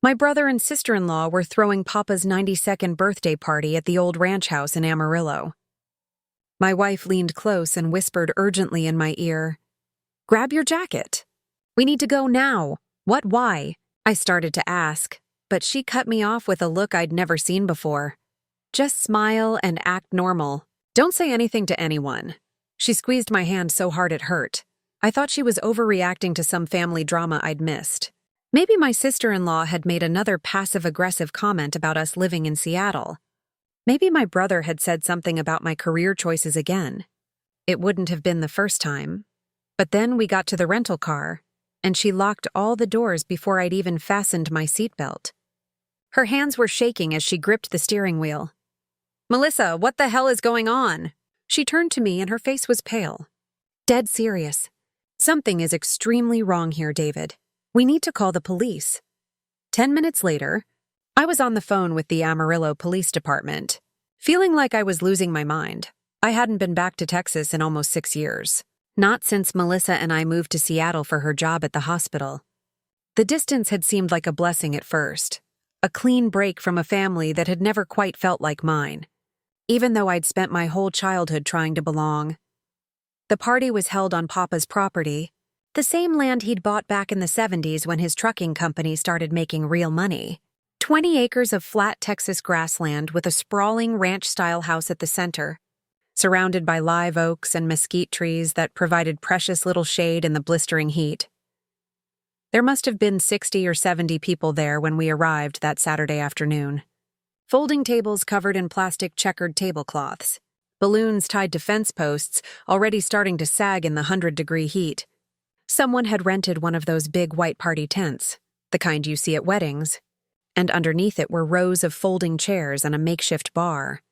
My brother and sister-in-law were throwing Papa's 92nd birthday party at the old ranch house in Amarillo. My wife leaned close and whispered urgently in my ear, "Grab your jacket. We need to go now. What, why?" I started to ask, but she cut me off with a look I'd never seen before. "Just smile and act normal. Don't say anything to anyone." She squeezed my hand so hard it hurt. I thought she was overreacting to some family drama I'd missed. Maybe my sister-in-law had made another passive-aggressive comment about us living in Seattle. Maybe my brother had said something about my career choices again. It wouldn't have been the first time. But then we got to the rental car, and she locked all the doors before I'd even fastened my seatbelt. Her hands were shaking as she gripped the steering wheel. "Melissa, what the hell is going on?" She turned to me and her face was pale. "Dead serious. Something is extremely wrong here, David. We need to call the police." 10 minutes later, I was on the phone with the Amarillo Police Department, feeling like I was losing my mind. I hadn't been back to Texas in almost 6 years. Not since Melissa and I moved to Seattle for her job at the hospital. The distance had seemed like a blessing at first, a clean break from a family that had never quite felt like mine, even though I'd spent my whole childhood trying to belong. The party was held on Papa's property, the same land he'd bought back in the 70s when his trucking company started making real money. 20 acres of flat Texas grassland with a sprawling ranch-style house at the center, surrounded by live oaks and mesquite trees that provided precious little shade in the blistering heat. There must have been 60 or 70 people there when we arrived that Saturday afternoon. Folding tables covered in plastic checkered tablecloths, balloons tied to fence posts already starting to sag in the 100-degree heat. Someone had rented one of those big white party tents, the kind you see at weddings, and underneath it were rows of folding chairs and a makeshift bar.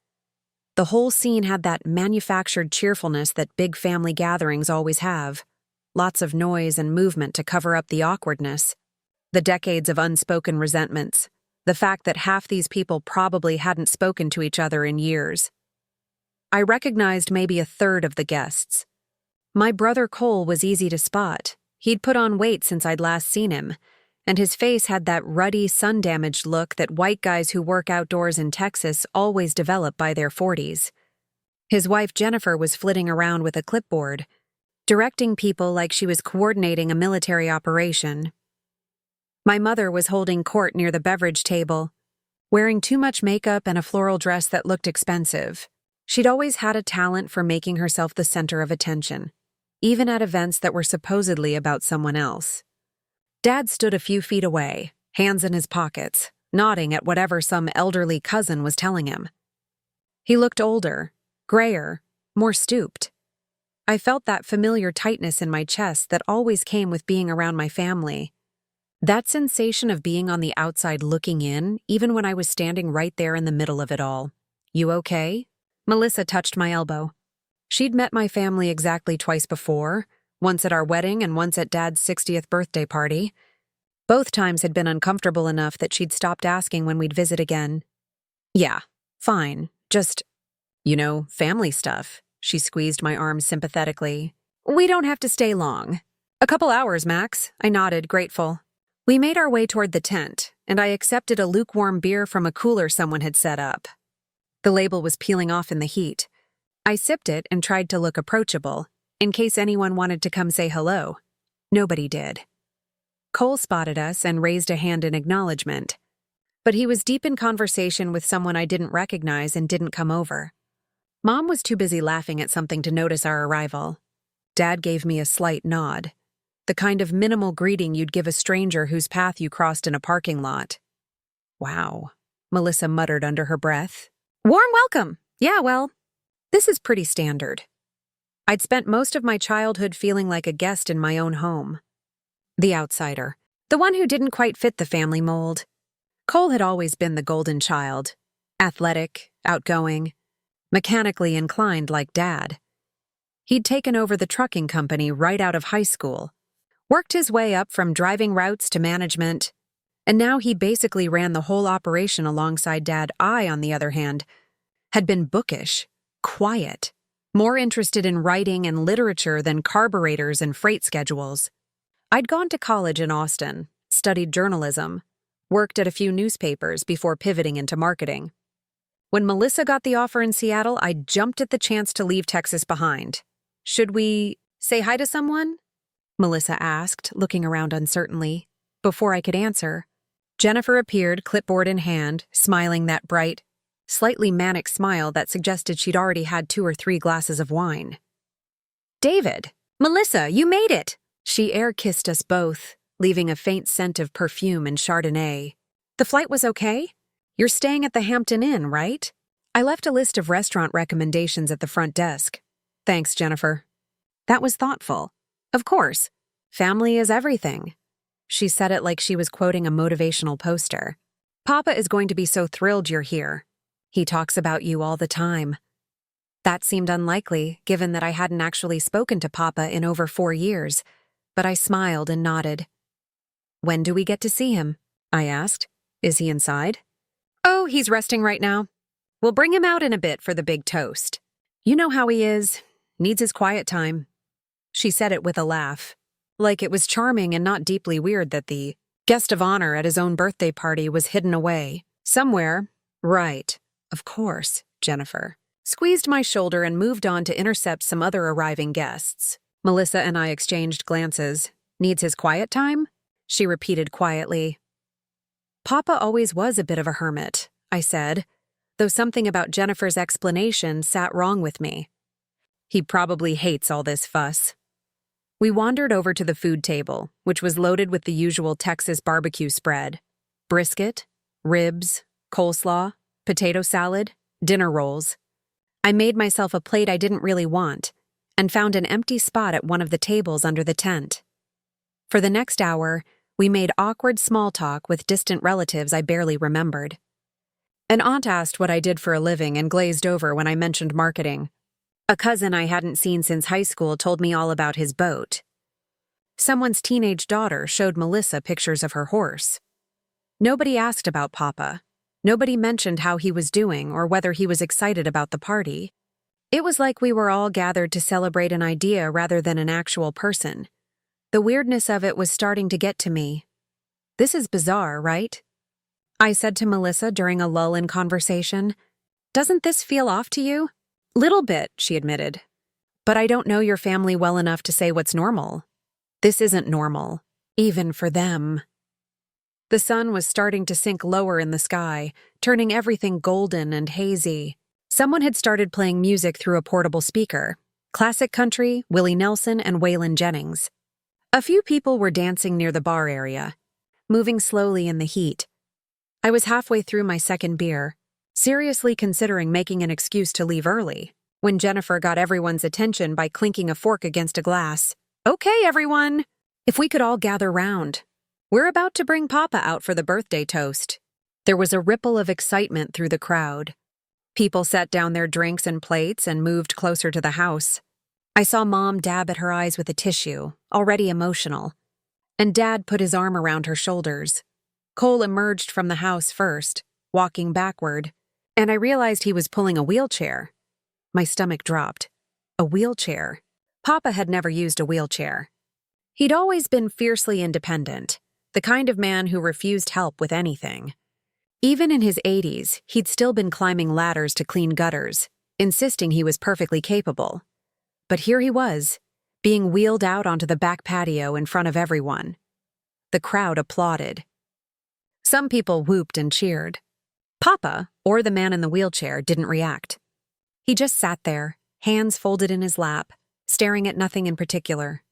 The whole scene had that manufactured cheerfulness that big family gatherings always have. Lots of noise and movement to cover up the awkwardness. The decades of unspoken resentments. The fact that half these people probably hadn't spoken to each other in years. I recognized maybe a third of the guests. My brother Cole was easy to spot. He'd put on weight since I'd last seen him, and his face had that ruddy, sun-damaged look that white guys who work outdoors in Texas always develop by their 40s. His wife Jennifer was flitting around with a clipboard, directing people like she was coordinating a military operation. My mother was holding court near the beverage table, wearing too much makeup and a floral dress that looked expensive. She'd always had a talent for making herself the center of attention, even at events that were supposedly about someone else. Dad stood a few feet away, hands in his pockets, nodding at whatever some elderly cousin was telling him. He looked older, grayer, more stooped. I felt that familiar tightness in my chest that always came with being around my family. That sensation of being on the outside looking in, even when I was standing right there in the middle of it all. "You okay?" Melissa touched my elbow. She'd met my family exactly twice before, once at our wedding and once at Dad's 60th birthday party. Both times had been uncomfortable enough that she'd stopped asking when we'd visit again. "Yeah, fine, just, family stuff." She squeezed my arm sympathetically. "We don't have to stay long. A couple hours, max." I nodded, grateful. We made our way toward the tent, and I accepted a lukewarm beer from a cooler someone had set up. The label was peeling off in the heat. I sipped it and tried to look approachable, in case anyone wanted to come say hello. Nobody did. Cole spotted us and raised a hand in acknowledgement, but he was deep in conversation with someone I didn't recognize and didn't come over. Mom was too busy laughing at something to notice our arrival. Dad gave me a slight nod, the kind of minimal greeting you'd give a stranger whose path you crossed in a parking lot. "Wow," Melissa muttered under her breath. "Warm welcome. Yeah, well, this is pretty standard." I'd spent most of my childhood feeling like a guest in my own home. The outsider, the one who didn't quite fit the family mold. Cole had always been the golden child, athletic, outgoing, mechanically inclined like Dad. He'd taken over the trucking company right out of high school, worked his way up from driving routes to management, and now he basically ran the whole operation alongside Dad. I, on the other hand, had been bookish, quiet, more interested in writing and literature than carburetors and freight schedules. I'd gone to college in Austin, studied journalism, worked at a few newspapers before pivoting into marketing. When Melissa got the offer in Seattle, I jumped at the chance to leave Texas behind. Should we say hi to someone? Melissa asked, looking around uncertainly. Before I could answer, Jennifer appeared, clipboard in hand, smiling that bright, slightly manic smile that suggested she'd already had 2 or 3 glasses of wine. David! Melissa, you made it! She air-kissed us both, leaving a faint scent of perfume and Chardonnay. The flight was okay? You're staying at the Hampton Inn, right? I left a list of restaurant recommendations at the front desk. Thanks, Jennifer. That was thoughtful. Of course. Family is everything. She said it like she was quoting a motivational poster. Papa is going to be so thrilled you're here. He talks about you all the time. That seemed unlikely, given that I hadn't actually spoken to Papa in over 4 years, but I smiled and nodded. When do we get to see him? I asked. Is he inside? Oh, he's resting right now. We'll bring him out in a bit for the big toast. You know how he is. Needs his quiet time. She said it with a laugh, like it was charming and not deeply weird that the guest of honor at his own birthday party was hidden away. Somewhere. Right. Of course, Jennifer. Squeezed my shoulder and moved on to intercept some other arriving guests. Melissa and I exchanged glances. Needs his quiet time? She repeated quietly. Papa always was a bit of a hermit, I said, though something about Jennifer's explanation sat wrong with me. He probably hates all this fuss. We wandered over to the food table, which was loaded with the usual Texas barbecue spread. Brisket, ribs, coleslaw, potato salad, dinner rolls. I made myself a plate I didn't really want, and found an empty spot at one of the tables under the tent. For the next hour, we made awkward small talk with distant relatives I barely remembered. An aunt asked what I did for a living and glazed over when I mentioned marketing. A cousin I hadn't seen since high school told me all about his boat. Someone's teenage daughter showed Melissa pictures of her horse. Nobody asked about Papa. Nobody mentioned how he was doing or whether he was excited about the party. It was like we were all gathered to celebrate an idea rather than an actual person. The weirdness of it was starting to get to me. This is bizarre, right? I said to Melissa during a lull in conversation. Doesn't this feel off to you? Little bit, she admitted. But I don't know your family well enough to say what's normal. This isn't normal, even for them. The sun was starting to sink lower in the sky, turning everything golden and hazy. Someone had started playing music through a portable speaker. Classic country, Willie Nelson, and Waylon Jennings. A few people were dancing near the bar area, moving slowly in the heat. I was halfway through my second beer, seriously considering making an excuse to leave early, when Jennifer got everyone's attention by clinking a fork against a glass. Okay, everyone! If we could all gather round. We're about to bring Papa out for the birthday toast. There was a ripple of excitement through the crowd. People set down their drinks and plates and moved closer to the house. I saw Mom dab at her eyes with a tissue, already emotional, and Dad put his arm around her shoulders. Cole emerged from the house first, walking backward, and I realized he was pulling a wheelchair. My stomach dropped. A wheelchair. Papa had never used a wheelchair. He'd always been fiercely independent, the kind of man who refused help with anything. Even in his 80s, he'd still been climbing ladders to clean gutters, insisting he was perfectly capable. But here he was, being wheeled out onto the back patio in front of everyone. The crowd applauded. Some people whooped and cheered. Papa, or the man in the wheelchair, didn't react. He just sat there, hands folded in his lap, staring at nothing in particular.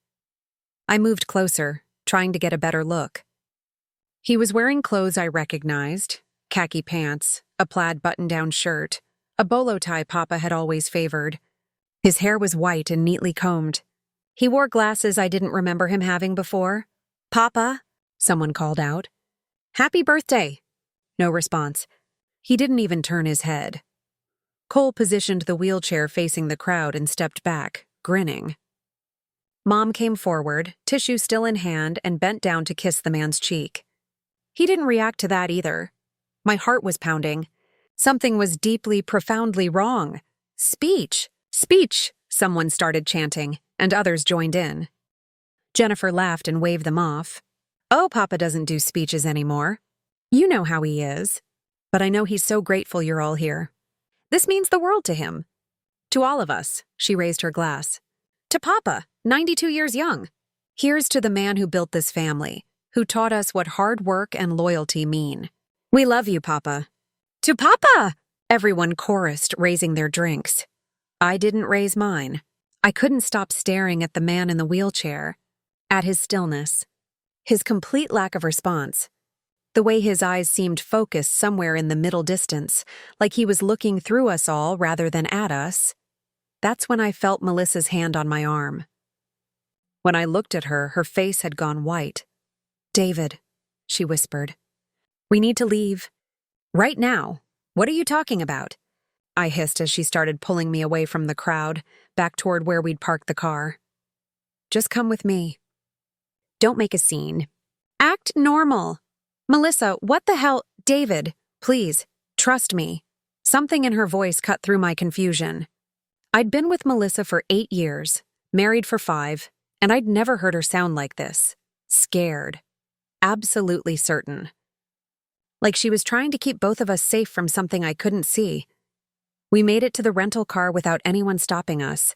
I moved closer, trying to get a better look. He was wearing clothes I recognized, khaki pants, a plaid button-down shirt, a bolo tie Papa had always favored. His hair was white and neatly combed. He wore glasses I didn't remember him having before. Papa, someone called out. Happy birthday! No response. He didn't even turn his head. Cole positioned the wheelchair facing the crowd and stepped back, grinning. Mom came forward, tissue still in hand, and bent down to kiss the man's cheek. He didn't react to that either. My heart was pounding. Something was deeply, profoundly wrong. Speech! Speech! Someone started chanting, and others joined in. Jennifer laughed and waved them off. Oh, Papa doesn't do speeches anymore. You know how he is. But I know he's so grateful you're all here. This means the world to him. To all of us, she raised her glass. To Papa, 92 years young. Here's to the man who built this family, who taught us what hard work and loyalty mean. We love you, Papa. To Papa! Everyone chorused, raising their drinks. I didn't raise mine. I couldn't stop staring at the man in the wheelchair, at his stillness, his complete lack of response, the way his eyes seemed focused somewhere in the middle distance, like he was looking through us all rather than at us. That's when I felt Melissa's hand on my arm. When I looked at her, her face had gone white. David, she whispered. We need to leave. Right now. What are you talking about? I hissed as she started pulling me away from the crowd, back toward where we'd parked the car. Just come with me. Don't make a scene. Act normal. Melissa, what the hell? David, please, trust me. Something in her voice cut through my confusion. I'd been with Melissa for 8 years, married for 5, and I'd never heard her sound like this. Scared. Absolutely certain. Like she was trying to keep both of us safe from something I couldn't see. We made it to the rental car without anyone stopping us.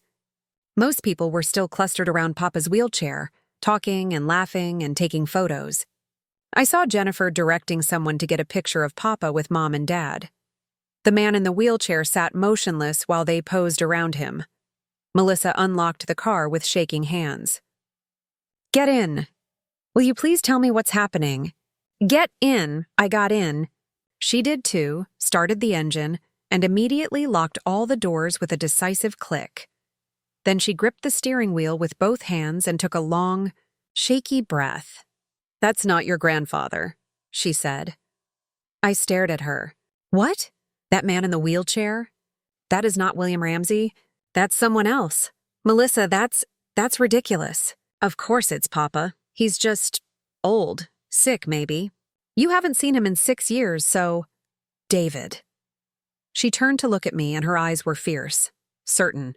Most people were still clustered around Papa's wheelchair, talking and laughing and taking photos. I saw Jennifer directing someone to get a picture of Papa with Mom and Dad. The man in the wheelchair sat motionless while they posed around him. Melissa unlocked the car with shaking hands. Get in. Will you please tell me what's happening? Get in. I got in. She did too, started the engine, and immediately locked all the doors with a decisive click. Then she gripped the steering wheel with both hands and took a long, shaky breath. That's not your grandfather, she said. I stared at her. What? That man in the wheelchair? That is not William Ramsey. That's someone else. Melissa, that's ridiculous. Of course it's Papa. He's just old, sick maybe. You haven't seen him in 6 years, so... David. She turned to look at me and her eyes were fierce, certain.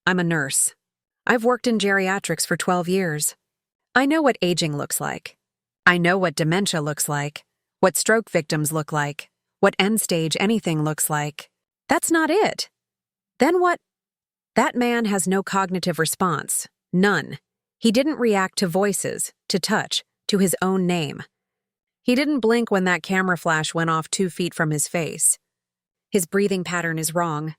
I'm a nurse. I've worked in geriatrics for 12 years. I know what aging looks like. I know what dementia looks like, what stroke victims look like, what end-stage anything looks like. That's not it. Then what? That man has no cognitive response. None. He didn't react to voices, to touch, to his own name. He didn't blink when that camera flash went off 2 feet from his face. His breathing pattern is wrong.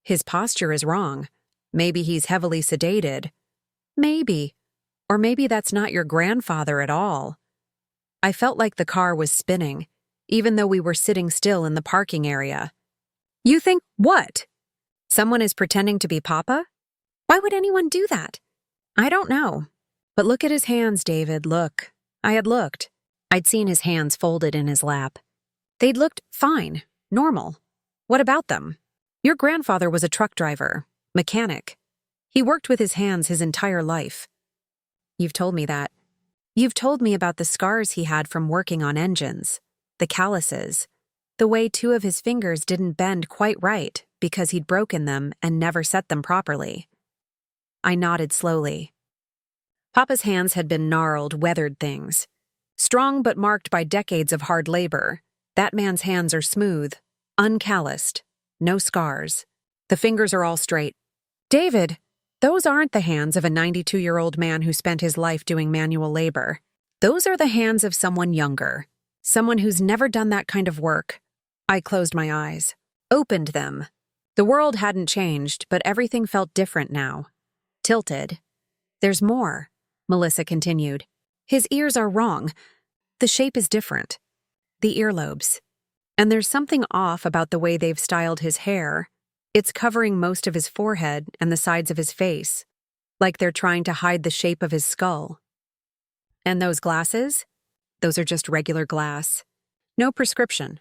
His posture is wrong. Maybe he's heavily sedated. Maybe. Or maybe that's not your grandfather at all. I felt like the car was spinning, even though we were sitting still in the parking area. You think what? Someone is pretending to be Papa? Why would anyone do that? I don't know. But look at his hands, David, look. I had looked. I'd seen his hands folded in his lap. They'd looked fine, normal. What about them? Your grandfather was a truck driver, mechanic. He worked with his hands his entire life. You've told me that. You've told me about the scars he had from working on engines, the calluses, the way 2 of his fingers didn't bend quite right because he'd broken them and never set them properly. I nodded slowly. Papa's hands had been gnarled, weathered things. Strong but marked by decades of hard labor, that man's hands are smooth, uncalloused, no scars. The fingers are all straight. David, those aren't the hands of a 92-year-old man who spent his life doing manual labor. Those are the hands of someone younger, someone who's never done that kind of work. I closed my eyes, opened them. The world hadn't changed, but everything felt different now. Tilted. There's more, Melissa continued. His ears are wrong. The shape is different. The earlobes. And there's something off about the way they've styled his hair. It's covering most of his forehead and the sides of his face, like they're trying to hide the shape of his skull. And those glasses? Those are just regular glass. No prescription.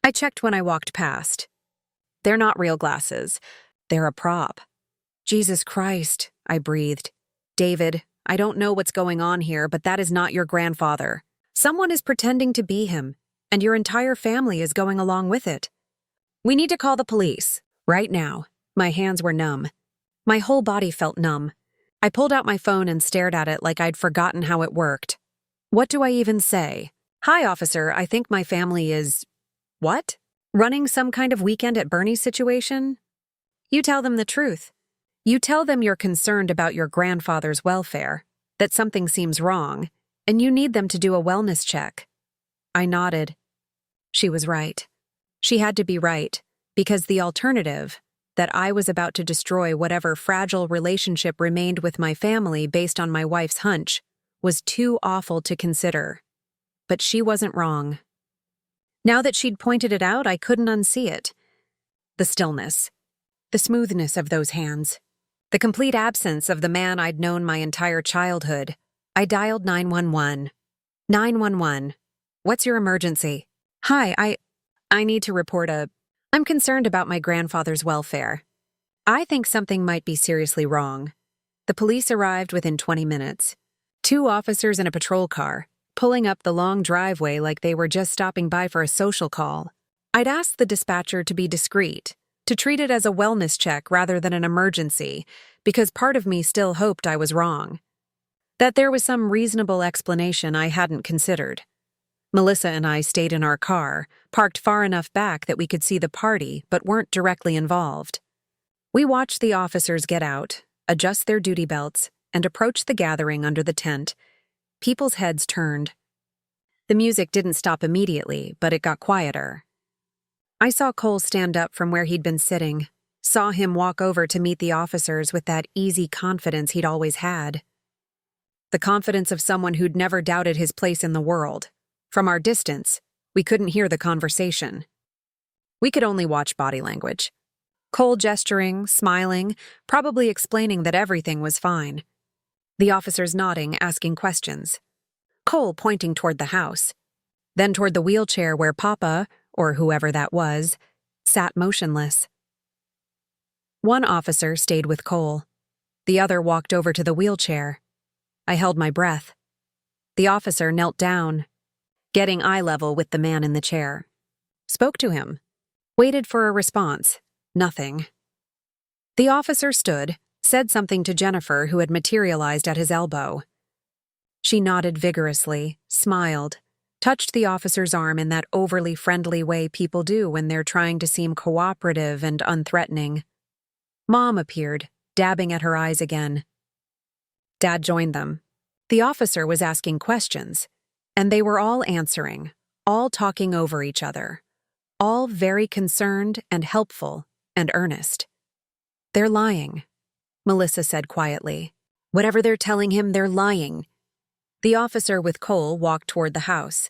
I checked when I walked past. They're not real glasses. They're a prop. Jesus Christ, I breathed. David, I don't know what's going on here, but that is not your grandfather. Someone is pretending to be him, and your entire family is going along with it. We need to call the police. Right now. My hands were numb. My whole body felt numb. I pulled out my phone and stared at it like I'd forgotten how it worked. What do I even say? Hi, officer, I think my family is… What? Running some kind of weekend at Bernie's situation? You tell them the truth. You tell them you're concerned about your grandfather's welfare, that something seems wrong, and you need them to do a wellness check. I nodded. She was right. She had to be right, because the alternative, that I was about to destroy whatever fragile relationship remained with my family based on my wife's hunch, was too awful to consider. But she wasn't wrong. Now that she'd pointed it out, I couldn't unsee it. The stillness, the smoothness of those hands, the complete absence of the man I'd known my entire childhood. I dialed 911. 911. What's your emergency? Hi, I need to report I'm concerned about my grandfather's welfare. I think something might be seriously wrong. The police arrived within 20 minutes. 2 officers in a patrol car, pulling up the long driveway like they were just stopping by for a social call. I'd asked the dispatcher to be discreet, to treat it as a wellness check rather than an emergency, because part of me still hoped I was wrong. That there was some reasonable explanation I hadn't considered. Melissa and I stayed in our car, parked far enough back that we could see the party but weren't directly involved. We watched the officers get out, adjust their duty belts, and approach the gathering under the tent. People's heads turned. The music didn't stop immediately, but it got quieter. I saw Cole stand up from where he'd been sitting, saw him walk over to meet the officers with that easy confidence he'd always had. The confidence of someone who'd never doubted his place in the world. From our distance, we couldn't hear the conversation. We could only watch body language. Cole gesturing, smiling, probably explaining that everything was fine. The officers nodding, asking questions. Cole pointing toward the house, then toward the wheelchair where Papa, or whoever that was, sat motionless. One officer stayed with Cole. The other walked over to the wheelchair. I held my breath. The officer knelt down, getting eye level with the man in the chair. Spoke to him. Waited for a response. Nothing. The officer stood, said something to Jennifer, who had materialized at his elbow. She nodded vigorously, smiled, touched the officer's arm in that overly friendly way people do when they're trying to seem cooperative and unthreatening. Mom appeared, dabbing at her eyes again. Dad joined them. The officer was asking questions, and they were all answering, all talking over each other, all very concerned and helpful and earnest. They're lying, Melissa said quietly. Whatever they're telling him, they're lying. The officer with Cole walked toward the house.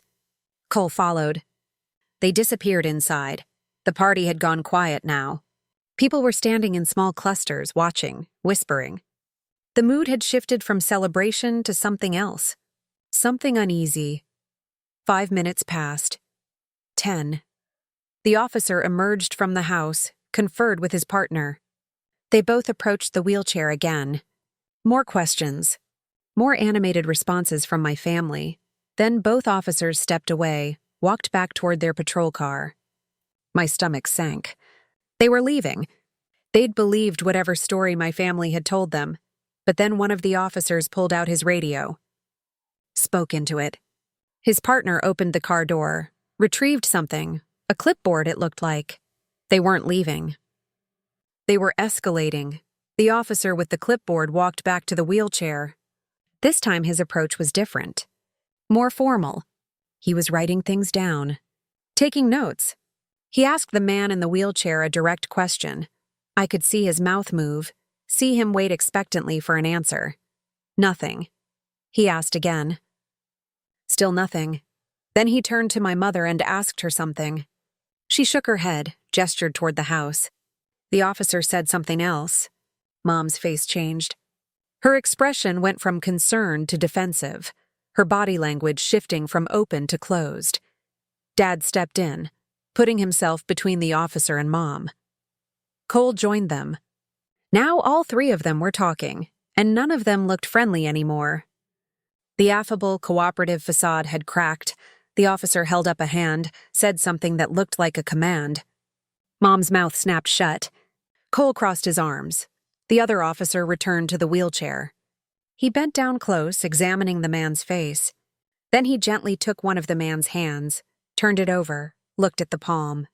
Cole followed. They disappeared inside. The party had gone quiet now. People were standing in small clusters, watching, whispering. The mood had shifted from celebration to something else. Something uneasy. 5 minutes passed. 10. The officer emerged from the house, conferred with his partner. They both approached the wheelchair again. More questions. More animated responses from my family. Then both officers stepped away, walked back toward their patrol car. My stomach sank. They were leaving. They'd believed whatever story my family had told them, but then one of the officers pulled out his radio. Spoke into it. His partner opened the car door, retrieved something, a clipboard it looked like. They weren't leaving. They were escalating. The officer with the clipboard walked back to the wheelchair. This time his approach was different. More formal. He was writing things down. Taking notes. He asked the man in the wheelchair a direct question. I could see his mouth move, see him wait expectantly for an answer. Nothing. He asked again. Still nothing. Then he turned to my mother and asked her something. She shook her head, gestured toward the house. The officer said something else. Mom's face changed. Her expression went from concern to defensive, her body language shifting from open to closed. Dad stepped in, putting himself between the officer and Mom. Cole joined them. Now all 3 of them were talking, and none of them looked friendly anymore. The affable, cooperative facade had cracked. The officer held up a hand, said something that looked like a command. Mom's mouth snapped shut. Cole crossed his arms. The other officer returned to the wheelchair. He bent down close, examining the man's face. Then he gently took one of the man's hands, turned it over, looked at the palm.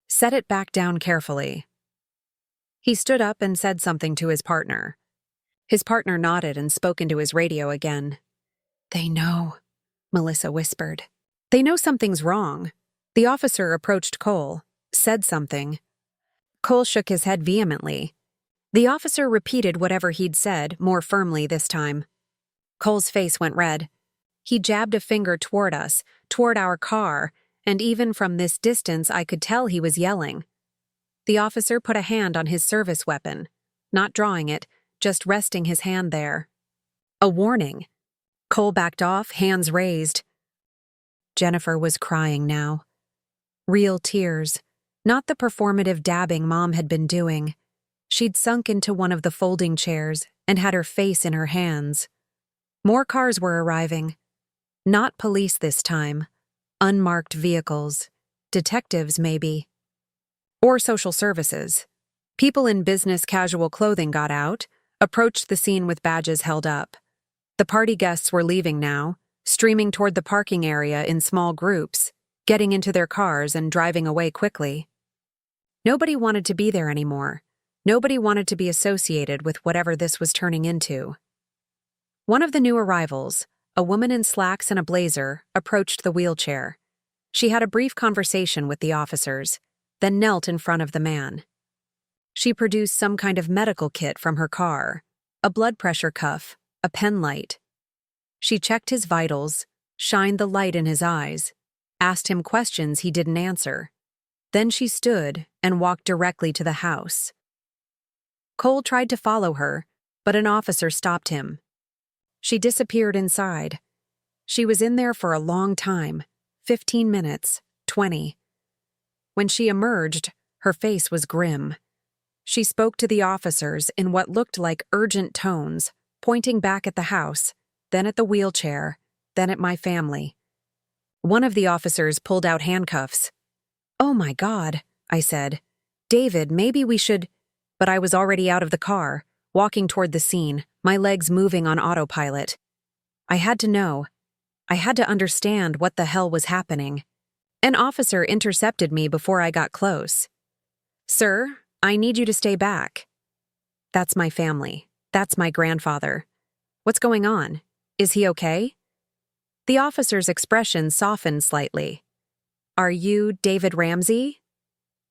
Set it back down carefully. He stood up and said something to his partner. His partner nodded and spoke into his radio again. "They know," Melissa whispered. "They know something's wrong." The officer approached Cole, said something. Cole shook his head vehemently. The officer repeated whatever he'd said, more firmly this time. Cole's face went red. He jabbed a finger toward us, toward our car, and even from this distance I could tell he was yelling. The officer put a hand on his service weapon, not drawing it, just resting his hand there. A warning. Cole backed off, hands raised. Jennifer was crying now. Real tears, not the performative dabbing Mom had been doing. She'd sunk into one of the folding chairs and had her face in her hands. More cars were arriving. Not police this time. Unmarked vehicles. Detectives, maybe. Or social services. People in business casual clothing got out, approached the scene with badges held up. The party guests were leaving now, streaming toward the parking area in small groups, getting into their cars and driving away quickly. Nobody wanted to be there anymore. Nobody wanted to be associated with whatever this was turning into. One of the new arrivals, a woman in slacks and a blazer, approached the wheelchair. She had a brief conversation with the officers, then knelt in front of the man. She produced some kind of medical kit from her car, a blood pressure cuff, a pen light. She checked his vitals, shined the light in his eyes, asked him questions he didn't answer. Then she stood and walked directly to the house. Cole tried to follow her, but an officer stopped him. She disappeared inside. She was in there for a long time, 15 minutes, 20. When she emerged, her face was grim. She spoke to the officers in what looked like urgent tones, pointing back at the house, then at the wheelchair, then at my family. One of the officers pulled out handcuffs. "Oh my God," I said. "David, maybe we should—" But I was already out of the car, walking toward the scene, my legs moving on autopilot. I had to know. I had to understand what the hell was happening. An officer intercepted me before I got close. "Sir, I need you to stay back." "That's my family. That's my grandfather. What's going on? Is he okay?" The officer's expression softened slightly. "Are you David Ramsey?"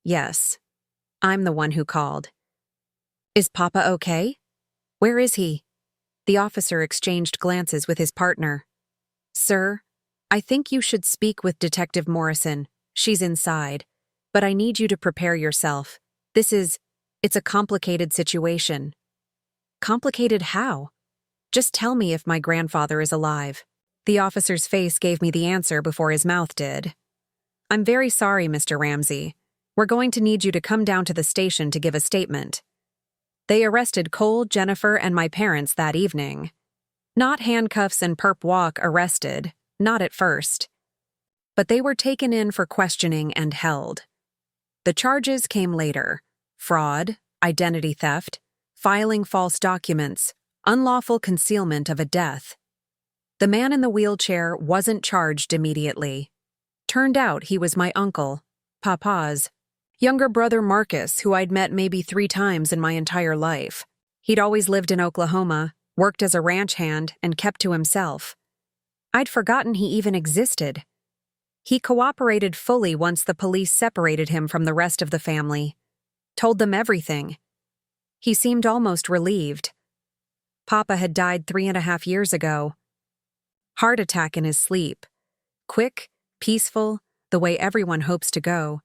"Yes. I'm the one who called." "Is Papa okay? Where is he?" The officer exchanged glances with his partner. "Sir, I think you should speak with Detective Morrison. She's inside. But I need you to prepare yourself. It's a complicated situation." "Complicated how?" "Just tell me if my grandfather is alive." The officer's face gave me the answer before his mouth did. "I'm very sorry, Mr. Ramsey. We're going to need you to come down to the station to give a statement." They arrested Cole, Jennifer, and my parents that evening. Not handcuffs and perp walk arrested, not at first. But they were taken in for questioning and held. The charges came later: fraud, identity theft, filing false documents, unlawful concealment of a death. The man in the wheelchair wasn't charged immediately. Turned out he was my uncle, Papa's younger brother Marcus, who I'd met maybe 3 times in my entire life. He'd always lived in Oklahoma, worked as a ranch hand, and kept to himself. I'd forgotten he even existed. He cooperated fully once the police separated him from the rest of the family. Told them everything. He seemed almost relieved. Papa had died 3.5 years ago. Heart attack in his sleep. Quick, peaceful, the way everyone hopes to go.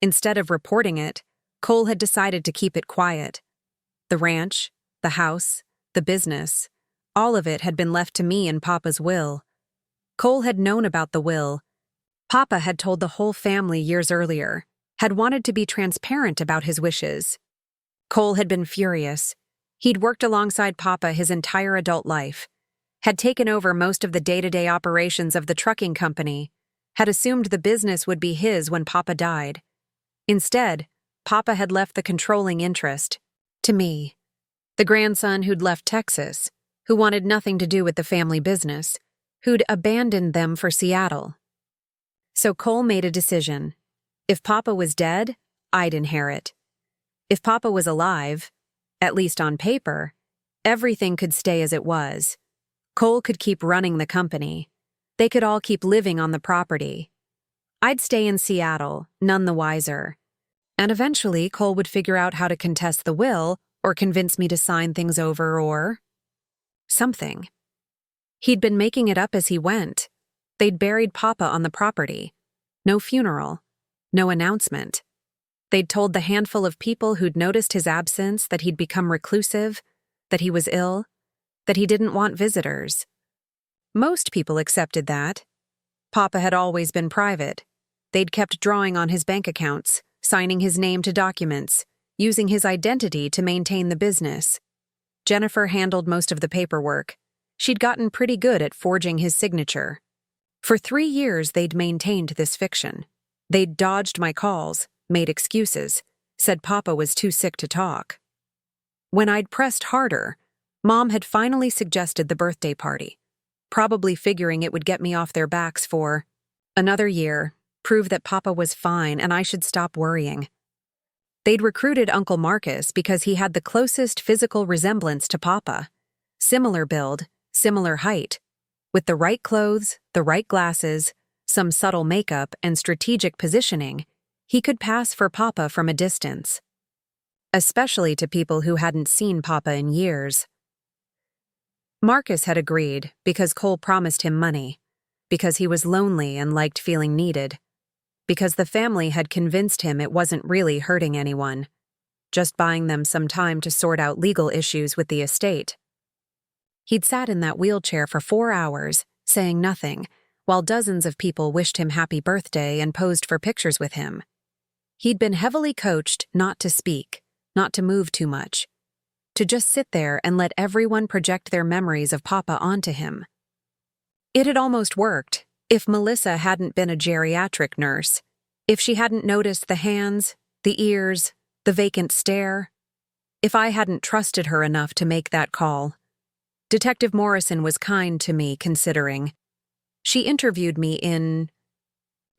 Instead of reporting it, Cole had decided to keep it quiet. The ranch, the house, the business, all of it had been left to me in Papa's will. Cole had known about the will. Papa had told the whole family years earlier, had wanted to be transparent about his wishes. Cole had been furious. He'd worked alongside Papa his entire adult life, had taken over most of the day-to-day operations of the trucking company, had assumed the business would be his when Papa died. Instead, Papa had left the controlling interest to me, the grandson who'd left Texas, who wanted nothing to do with the family business, who'd abandoned them for Seattle. So Cole made a decision. If Papa was dead, I'd inherit. If Papa was alive, at least on paper, everything could stay as it was. Cole could keep running the company. They could all keep living on the property. I'd stay in Seattle, none the wiser. And eventually, Cole would figure out how to contest the will or convince me to sign things over or something. He'd been making it up as he went. They'd buried Papa on the property. No funeral. No announcement. They'd told the handful of people who'd noticed his absence that he'd become reclusive, that he was ill, that he didn't want visitors. Most people accepted that. Papa had always been private. They'd kept drawing on his bank accounts, signing his name to documents, using his identity to maintain the business. Jennifer handled most of the paperwork. She'd gotten pretty good at forging his signature. For 3 years, they'd maintained this fiction. They'd dodged my calls, made excuses, said Papa was too sick to talk. When I'd pressed harder, Mom had finally suggested the birthday party, probably figuring it would get me off their backs for another year, prove that Papa was fine and I should stop worrying. They'd recruited Uncle Marcus because he had the closest physical resemblance to Papa. Similar build, similar height. With the right clothes, the right glasses, some subtle makeup, and strategic positioning, he could pass for Papa from a distance. Especially to people who hadn't seen Papa in years. Marcus had agreed because Cole promised him money, because he was lonely and liked feeling needed, because the family had convinced him it wasn't really hurting anyone, just buying them some time to sort out legal issues with the estate. He'd sat in that wheelchair for 4 hours, saying nothing, while dozens of people wished him happy birthday and posed for pictures with him. He'd been heavily coached not to speak, not to move too much, to just sit there and let everyone project their memories of Papa onto him. It had almost worked, if Melissa hadn't been a geriatric nurse, if she hadn't noticed the hands, the ears, the vacant stare, if I hadn't trusted her enough to make that call. Detective Morrison was kind to me, considering. She interviewed me in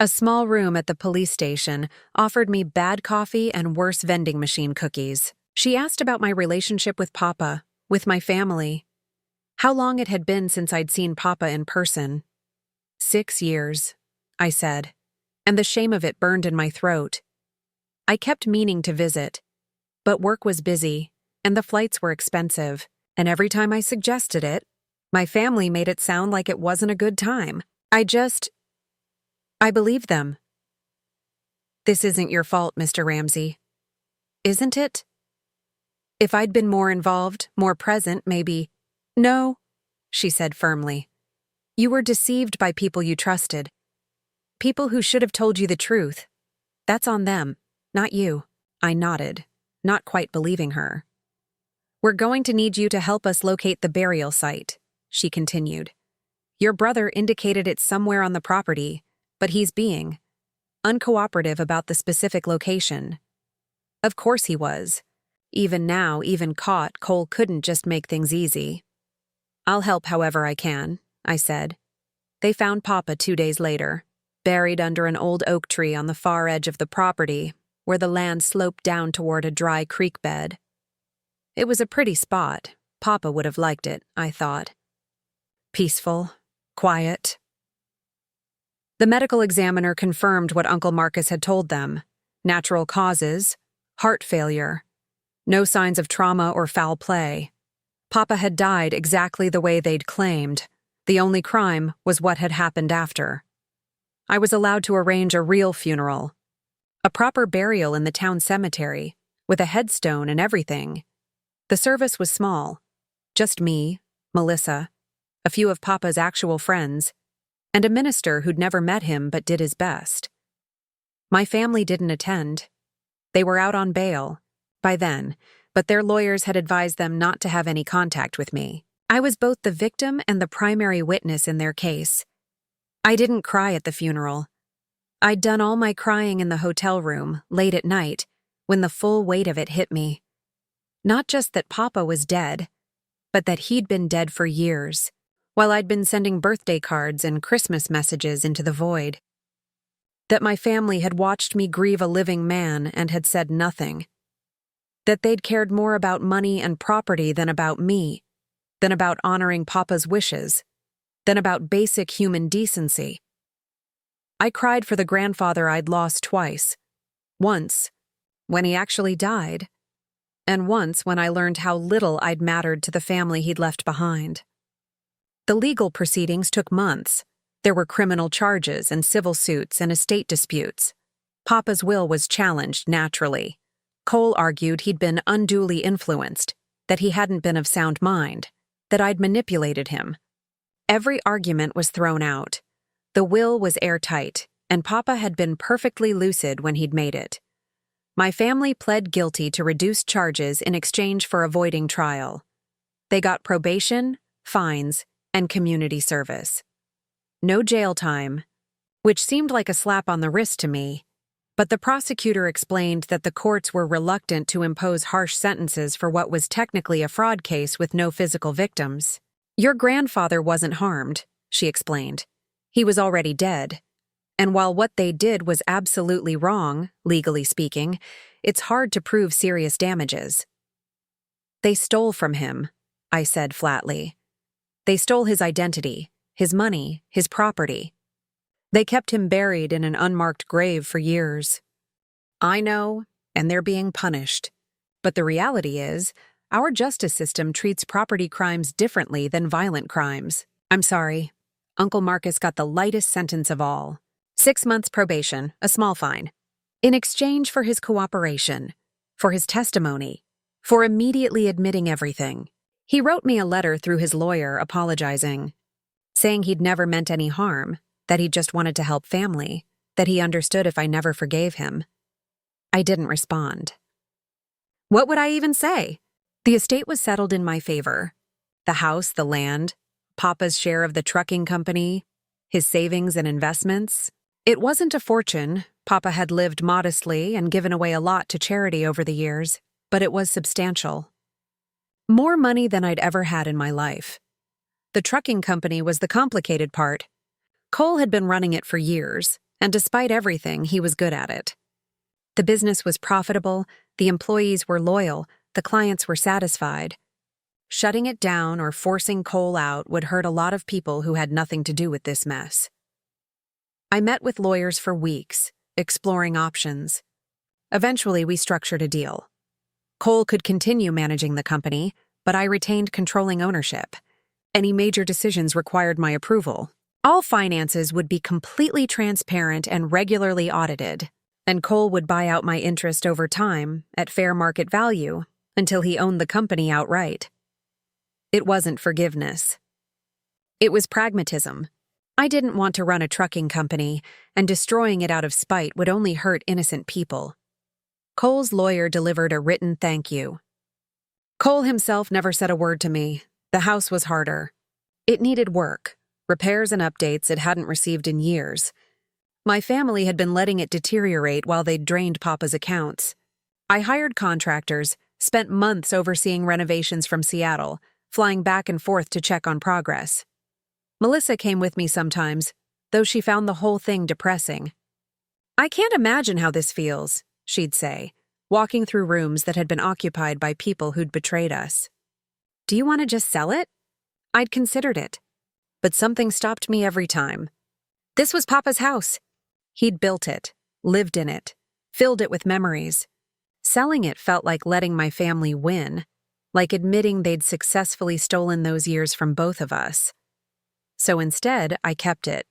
a small room at the police station, offered me bad coffee and worse vending machine cookies. She asked about my relationship with Papa, with my family, how long it had been since I'd seen Papa in person. 6 years, I said, and the shame of it burned in my throat. I kept meaning to visit, but work was busy, and the flights were expensive, and every time I suggested it, my family made it sound like it wasn't a good time. I believed them. This isn't your fault, Mr. Ramsey. Isn't it? If I'd been more involved, more present, maybe. No, she said firmly. You were deceived by people you trusted. People who should have told you the truth. That's on them, not you. I nodded, not quite believing her. We're going to need you to help us locate the burial site, she continued. Your brother indicated it's somewhere on the property, but he's being uncooperative about the specific location. Of course he was. Even now, even caught, Cole couldn't just make things easy. I'll help however I can, I said. They found Papa 2 days later, buried under an old oak tree on the far edge of the property, where the land sloped down toward a dry creek bed. It was a pretty spot. Papa would have liked it, I thought. Peaceful, quiet. The medical examiner confirmed what Uncle Marcus had told them. Natural causes, heart failure. No signs of trauma or foul play. Papa had died exactly the way they'd claimed. The only crime was what had happened after. I was allowed to arrange a real funeral. A proper burial in the town cemetery, with a headstone and everything. The service was small. Just me, Melissa, a few of Papa's actual friends, and a minister who'd never met him but did his best. My family didn't attend. They were out on bail, by then, but their lawyers had advised them not to have any contact with me. I was both the victim and the primary witness in their case. I didn't cry at the funeral. I'd done all my crying in the hotel room, late at night, when the full weight of it hit me. Not just that Papa was dead, but that he'd been dead for years. while I'd been sending birthday cards and Christmas messages into the void. That my family had watched me grieve a living man and had said nothing. That they'd cared more about money and property than about me, than about honoring Papa's wishes, than about basic human decency. I cried for the grandfather I'd lost twice. Once, when he actually died, and once when I learned how little I'd mattered to the family he'd left behind. The legal proceedings took months. There were criminal charges and civil suits and estate disputes. Papa's will was challenged naturally. Cole argued he'd been unduly influenced, that he hadn't been of sound mind, that I'd manipulated him. Every argument was thrown out. The will was airtight, and Papa had been perfectly lucid when he'd made it. My family pled guilty to reduced charges in exchange for avoiding trial. They got probation, fines, and community service. No jail time, which seemed like a slap on the wrist to me, but the prosecutor explained that the courts were reluctant to impose harsh sentences for what was technically a fraud case with no physical victims. Your grandfather wasn't harmed, she explained. He was already dead. And while what they did was absolutely wrong, legally speaking, it's hard to prove serious damages. They stole from him, I said flatly. They stole his identity, his money, his property. They kept him buried in an unmarked grave for years. I know, and they're being punished. But the reality is, our justice system treats property crimes differently than violent crimes. I'm sorry. Uncle Marcus got the lightest sentence of all. 6 months probation, a small fine. In exchange for his cooperation, for his testimony, for immediately admitting everything. He wrote me a letter through his lawyer apologizing, saying he'd never meant any harm, that he just wanted to help family, that he understood if I never forgave him. I didn't respond. What would I even say? The estate was settled in my favor. The house, the land, Papa's share of the trucking company, his savings and investments. It wasn't a fortune. Papa had lived modestly and given away a lot to charity over the years, but it was substantial. More money than I'd ever had in my life. The trucking company was the complicated part. Cole had been running it for years, and despite everything, he was good at it. The business was profitable, the employees were loyal, the clients were satisfied. Shutting it down or forcing Cole out would hurt a lot of people who had nothing to do with this mess. I met with lawyers for weeks, exploring options. Eventually, we structured a deal. Cole could continue managing the company, but I retained controlling ownership. Any major decisions required my approval. All finances would be completely transparent and regularly audited, and Cole would buy out my interest over time at fair market value until he owned the company outright. It wasn't forgiveness. It was pragmatism. I didn't want to run a trucking company, and destroying it out of spite would only hurt innocent people. Cole's lawyer delivered a written thank you. Cole himself never said a word to me. The house was harder. It needed work, repairs and updates it hadn't received in years. My family had been letting it deteriorate while they'd drained Papa's accounts. I hired contractors, spent months overseeing renovations from Seattle, flying back and forth to check on progress. Melissa came with me sometimes, though she found the whole thing depressing. I can't imagine how this feels, she'd say, walking through rooms that had been occupied by people who'd betrayed us. Do you want to just sell it? I'd considered it, but something stopped me every time. This was Papa's house. He'd built it, lived in it, filled it with memories. Selling it felt like letting my family win, like admitting they'd successfully stolen those years from both of us. So instead, I kept it.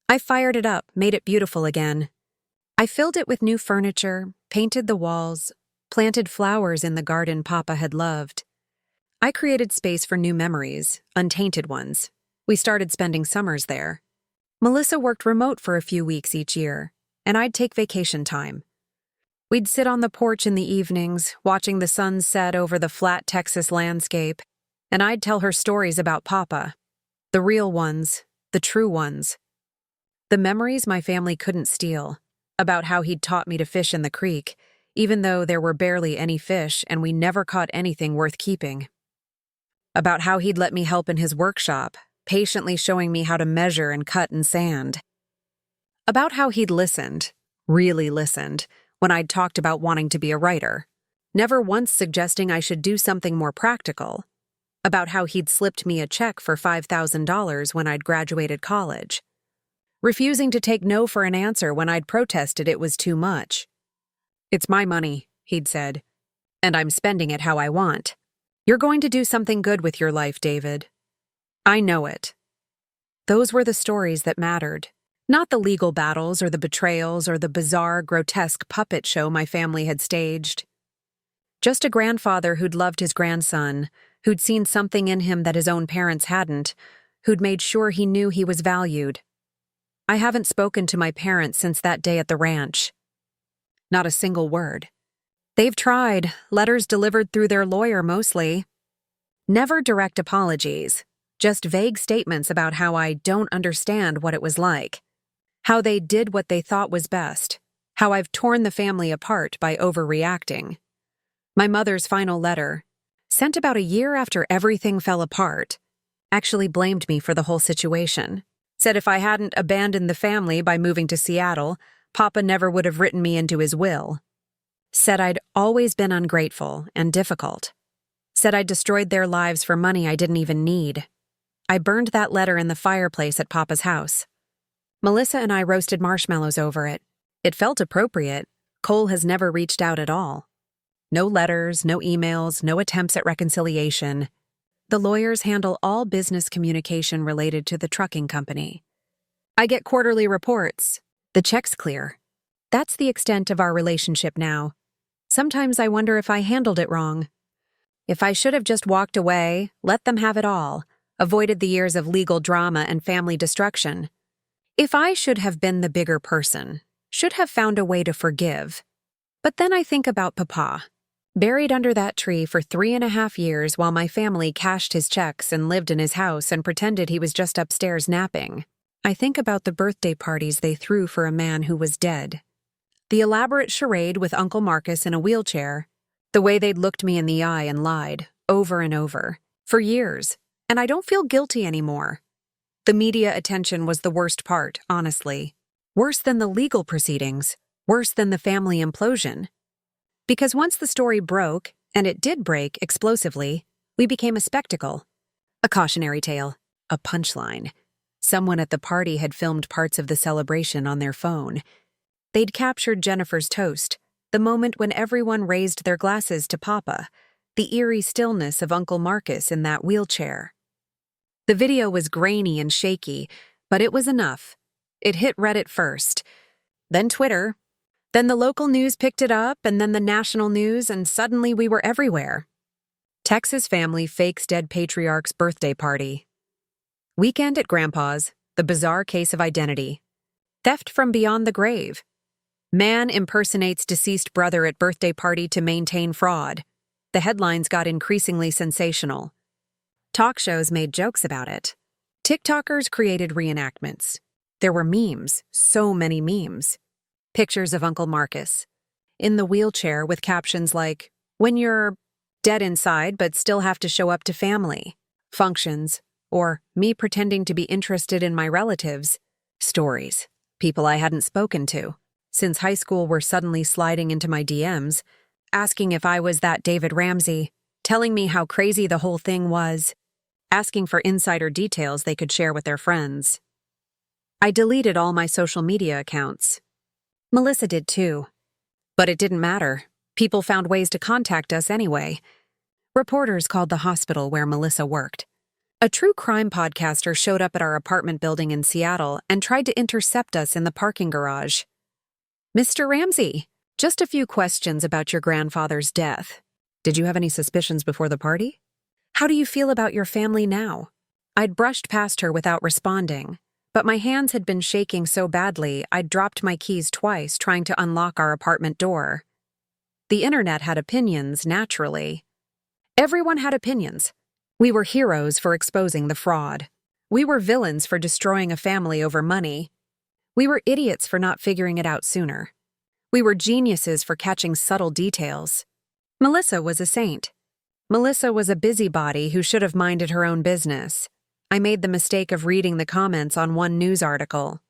I fired it up, made it beautiful again. I filled it with new furniture, painted the walls, planted flowers in the garden Papa had loved. I created space for new memories, untainted ones. We started spending summers there. Melissa worked remote for a few weeks each year, and I'd take vacation time. We'd sit on the porch in the evenings, watching the sun set over the flat Texas landscape, and I'd tell her stories about Papa. The real ones, the true ones. The memories my family couldn't steal, about how he'd taught me to fish in the creek, even though there were barely any fish and we never caught anything worth keeping. About how he'd let me help in his workshop, patiently showing me how to measure and cut and sand. About how he'd listened, really listened, when I'd talked about wanting to be a writer, never once suggesting I should do something more practical. About how he'd slipped me a check for $5,000 when I'd graduated college, refusing to take no for an answer when I'd protested it was too much. "It's my money," he'd said, "and I'm spending it how I want. You're going to do something good with your life, David. I know it." Those were the stories that mattered, not the legal battles or the betrayals or the bizarre, grotesque puppet show my family had staged. Just a grandfather who'd loved his grandson, who'd seen something in him that his own parents hadn't, who'd made sure he knew he was valued. I haven't spoken to my parents since that day at the ranch. Not a single word. They've tried, letters delivered through their lawyer mostly. Never direct apologies, just vague statements about how I don't understand what it was like, how they did what they thought was best, how I've torn the family apart by overreacting. My mother's final letter, sent about a year after everything fell apart, actually blamed me for the whole situation. Said if I hadn't abandoned the family by moving to Seattle, Papa never would have written me into his will. Said I'd always been ungrateful and difficult. Said I'd destroyed their lives for money I didn't even need. I burned that letter in the fireplace at Papa's house. Melissa and I roasted marshmallows over it. It felt appropriate. Cole has never reached out at all. No letters, no emails, no attempts at reconciliation. The lawyers handle all business communication related to the trucking company. I get quarterly reports. The check's clear. That's the extent of our relationship now. Sometimes I wonder if I handled it wrong. If I should have just walked away, let them have it all, avoided the years of legal drama and family destruction. If I should have been the bigger person, should have found a way to forgive. But then I think about Papa, buried under that tree for 3.5 years while my family cashed his checks and lived in his house and pretended he was just upstairs napping. I think about the birthday parties they threw for a man who was dead. The elaborate charade with Uncle Marcus in a wheelchair, the way they'd looked me in the eye and lied, over and over, for years, and I don't feel guilty anymore. The media attention was the worst part, honestly. Worse than the legal proceedings, worse than the family implosion. Because once the story broke, and it did break explosively, we became a spectacle. A cautionary tale, a punchline. Someone at the party had filmed parts of the celebration on their phone. They'd captured Jennifer's toast, the moment when everyone raised their glasses to Papa, the eerie stillness of Uncle Marcus in that wheelchair. The video was grainy and shaky, but it was enough. It hit Reddit first, then Twitter, then the local news picked it up, and then the national news, and suddenly we were everywhere. Texas family fakes dead patriarch's birthday party. Weekend at Grandpa's, the bizarre case of identity. Theft from beyond the grave. Man impersonates deceased brother at birthday party to maintain fraud. The headlines got increasingly sensational. Talk shows made jokes about it. TikTokers created reenactments. There were memes, so many memes. Pictures of Uncle Marcus, in the wheelchair with captions like, "When you're dead inside but still have to show up to family," functions, or me pretending to be interested in my relatives, stories, people I hadn't spoken to since high school were suddenly sliding into my DMs, asking if I was that David Ramsey, telling me how crazy the whole thing was, asking for insider details they could share with their friends. I deleted all my social media accounts. Melissa did too. But it didn't matter. People found ways to contact us anyway. Reporters called the hospital where Melissa worked. A true crime podcaster showed up at our apartment building in Seattle and tried to intercept us in the parking garage. "Mr. Ramsey, just a few questions about your grandfather's death. Did you have any suspicions before the party? How do you feel about your family now?" I'd brushed past her without responding, but my hands had been shaking so badly I'd dropped my keys twice trying to unlock our apartment door. The internet had opinions, naturally. Everyone had opinions. We were heroes for exposing the fraud. We were villains for destroying a family over money. We were idiots for not figuring it out sooner. We were geniuses for catching subtle details. Melissa was a saint. Melissa was a busybody who should have minded her own business. I made the mistake of reading the comments on one news article.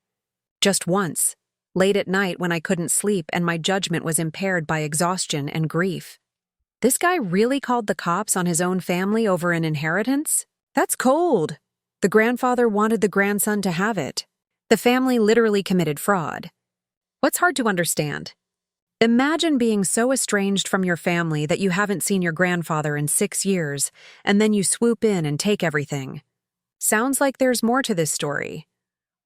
Just once, late at night when I couldn't sleep and my judgment was impaired by exhaustion and grief. This guy really called the cops on his own family over an inheritance? That's cold. The grandfather wanted the grandson to have it. The family literally committed fraud. What's hard to understand? Imagine being so estranged from your family that you haven't seen your grandfather in 6 years, and then you swoop in and take everything. Sounds like there's more to this story.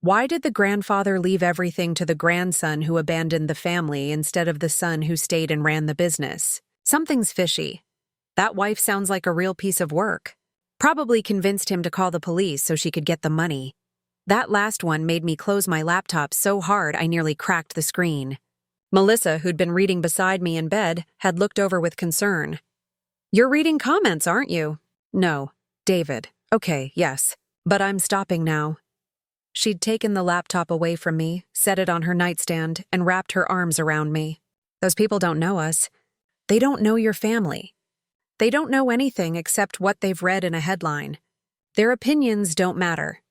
Why did the grandfather leave everything to the grandson who abandoned the family instead of the son who stayed and ran the business? Something's fishy. That wife sounds like a real piece of work. Probably convinced him to call the police so she could get the money. That last one made me close my laptop so hard I nearly cracked the screen. Melissa, who'd been reading beside me in bed, had looked over with concern. "You're reading comments, aren't you?" "No. David. Okay, yes. But I'm stopping now." She'd taken the laptop away from me, set it on her nightstand, and wrapped her arms around me. "Those people don't know us. They don't know your family. They don't know anything except what they've read in a headline. Their opinions don't matter.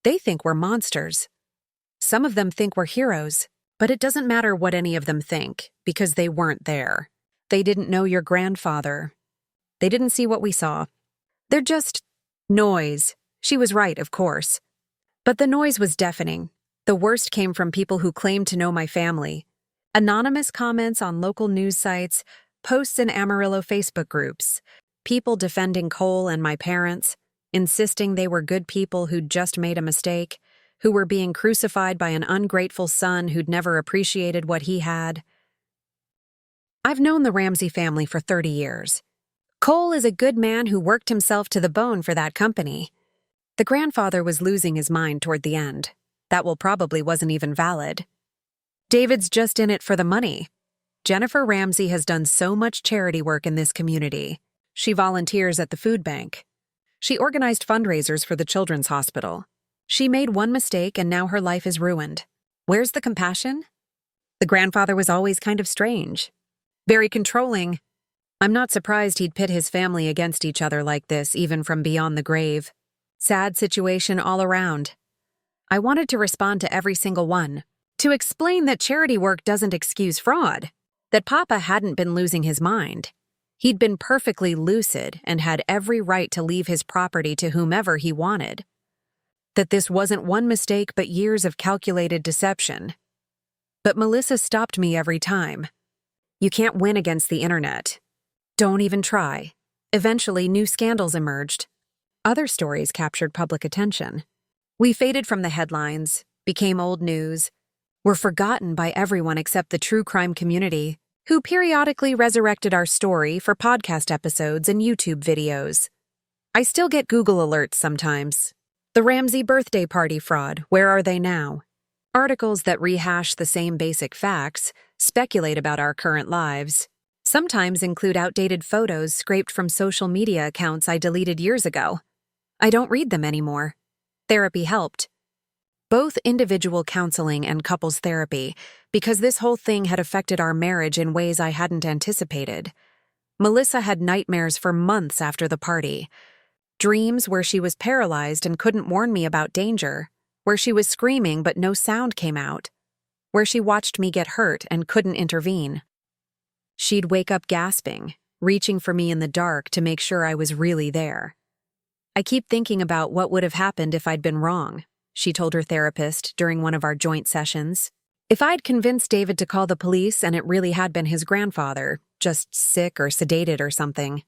They think we're monsters. Some of them think we're heroes. But it doesn't matter what any of them think, because they weren't there. They didn't know your grandfather. They didn't see what we saw. They're just noise." She was right, of course. But the noise was deafening. The worst came from people who claimed to know my family. Anonymous comments on local news sites, posts in Amarillo Facebook groups, people defending Cole and my parents, insisting they were good people who'd just made a mistake, who were being crucified by an ungrateful son who'd never appreciated what he had. I've known the Ramsey family for 30 years. Cole is a good man who worked himself to the bone for that company. The grandfather was losing his mind toward the end. That probably wasn't even valid. David's just in it for the money. Jennifer Ramsey has done so much charity work in this community. She volunteers at the food bank. She organized fundraisers for the children's hospital. She made one mistake and now her life is ruined. Where's the compassion? The grandfather was always kind of strange. Very controlling. I'm not surprised he'd pit his family against each other like this, even from beyond the grave. Sad situation all around. I wanted to respond to every single one, to explain that charity work doesn't excuse fraud, that Papa hadn't been losing his mind. He'd been perfectly lucid and had every right to leave his property to whomever he wanted. That this wasn't one mistake but years of calculated deception. But Melissa stopped me every time. You can't win against the internet. Don't even try. Eventually, new scandals emerged. Other stories captured public attention. We faded from the headlines, became old news, were forgotten by everyone except the true crime community, who periodically resurrected our story for podcast episodes and YouTube videos. I still get Google alerts sometimes. The Ramsey birthday party fraud, where are they now? Articles that rehash the same basic facts, speculate about our current lives, sometimes include outdated photos scraped from social media accounts I deleted years ago. I don't read them anymore. Therapy helped. Both individual counseling and couples therapy, because this whole thing had affected our marriage in ways I hadn't anticipated. Melissa had nightmares for months after the party. Dreams where she was paralyzed and couldn't warn me about danger, where she was screaming but no sound came out, where she watched me get hurt and couldn't intervene. She'd wake up gasping, reaching for me in the dark to make sure I was really there. "I keep thinking about what would have happened if I'd been wrong," she told her therapist during one of our joint sessions. "If I'd convinced David to call the police and it really had been his grandfather, just sick or sedated or something,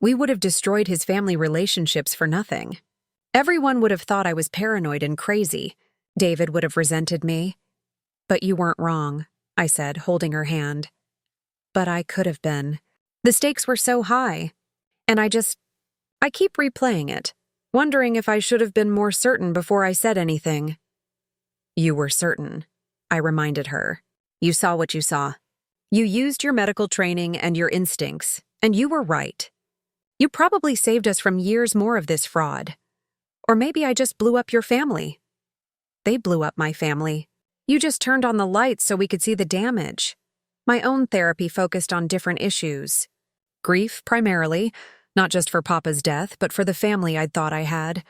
we would have destroyed his family relationships for nothing. Everyone would have thought I was paranoid and crazy. David would have resented me. But you weren't wrong," I said, holding her hand. But I could have been. The stakes were so high. And I keep replaying it, wondering if I should have been more certain before I said anything. "You were certain," I reminded her. "You saw what you saw. You used your medical training and your instincts, and you were right. You probably saved us from years more of this fraud. Or maybe I just blew up your family." "They blew up my family. You just turned on the lights so we could see the damage." My own therapy focused on different issues. Grief, primarily, not just for Papa's death, but for the family I'd thought I had.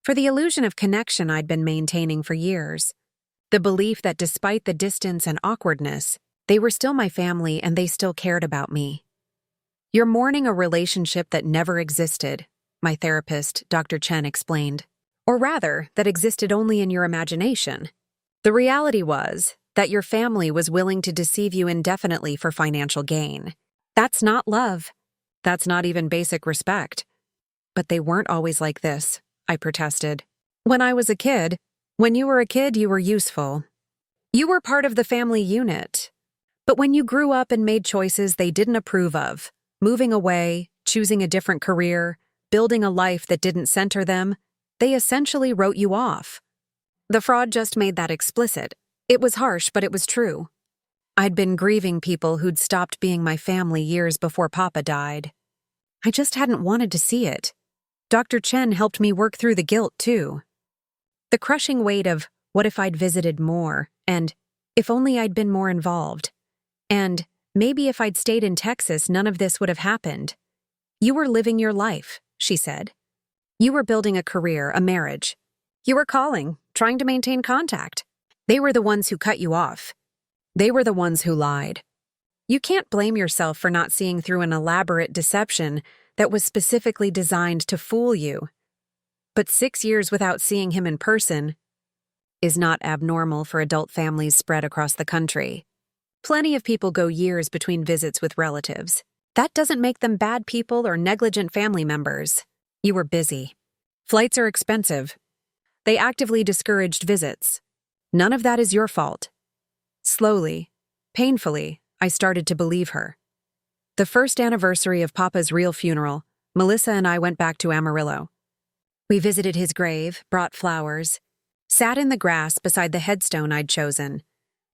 For the illusion of connection I'd been maintaining for years. The belief that despite the distance and awkwardness, they were still my family and they still cared about me. You're mourning a relationship that never existed, my therapist, Dr. Chen, explained. Or rather, that existed only in your imagination. The reality was that your family was willing to deceive you indefinitely for financial gain. That's not love. That's not even basic respect. But they weren't always like this, I protested. When I was a kid, when you were a kid, you were useful. You were part of the family unit. But when you grew up and made choices they didn't approve of, moving away, choosing a different career, building a life that didn't center them, they essentially wrote you off. The fraud just made that explicit. It was harsh, but it was true. I'd been grieving people who'd stopped being my family years before Papa died. I just hadn't wanted to see it. Dr. Chen helped me work through the guilt, too. The crushing weight of what if I'd visited more, and if only I'd been more involved. And maybe if I'd stayed in Texas, none of this would have happened. You were living your life, she said. You were building a career, a marriage. You were calling, trying to maintain contact. They were the ones who cut you off. They were the ones who lied. You can't blame yourself for not seeing through an elaborate deception that was specifically designed to fool you. But 6 years without seeing him in person is not abnormal for adult families spread across the country. Plenty of people go years between visits with relatives. That doesn't make them bad people or negligent family members. You were busy. Flights are expensive. They actively discouraged visits. None of that is your fault. Slowly, painfully, I started to believe her. The first anniversary of Papa's real funeral, Melissa and I went back to Amarillo. We visited his grave, brought flowers, sat in the grass beside the headstone I'd chosen.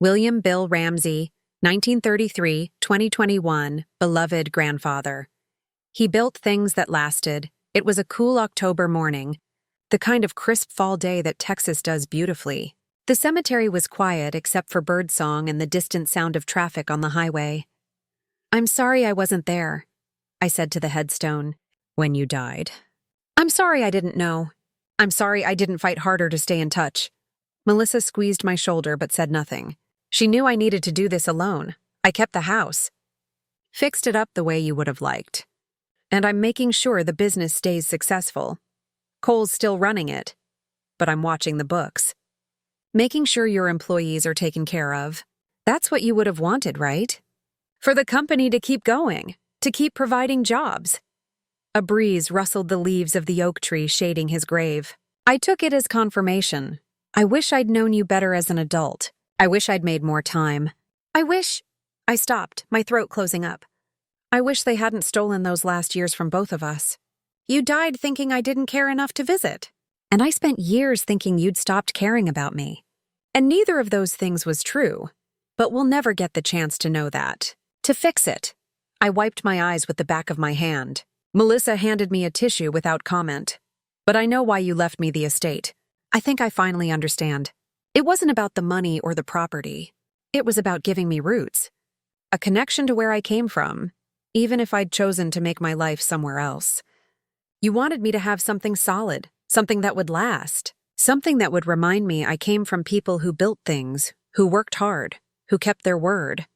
William Bill Ramsey, 1933-2021, beloved grandfather. He built things that lasted. It was a cool October morning, the kind of crisp fall day that Texas does beautifully. The cemetery was quiet except for birdsong and the distant sound of traffic on the highway. I'm sorry I wasn't there, I said to the headstone, when you died. I'm sorry I didn't know. I'm sorry I didn't fight harder to stay in touch. Melissa squeezed my shoulder but said nothing. She knew I needed to do this alone. I kept the house. Fixed it up the way you would have liked. And I'm making sure the business stays successful. Cole's still running it, but I'm watching the books. Making sure your employees are taken care of. That's what you would have wanted, right? For the company to keep going, to keep providing jobs. A breeze rustled the leaves of the oak tree shading his grave. I took it as confirmation. I wish I'd known you better as an adult. I wish I'd made more time. I stopped, my throat closing up. I wish they hadn't stolen those last years from both of us. You died thinking I didn't care enough to visit. And I spent years thinking you'd stopped caring about me. And neither of those things was true. But we'll never get the chance to know that. To fix it, I wiped my eyes with the back of my hand. Melissa handed me a tissue without comment. But I know why you left me the estate. I think I finally understand. It wasn't about the money or the property. It was about giving me roots. A connection to where I came from, even if I'd chosen to make my life somewhere else. You wanted me to have something solid, something that would last, something that would remind me I came from people who built things, who worked hard, who kept their word.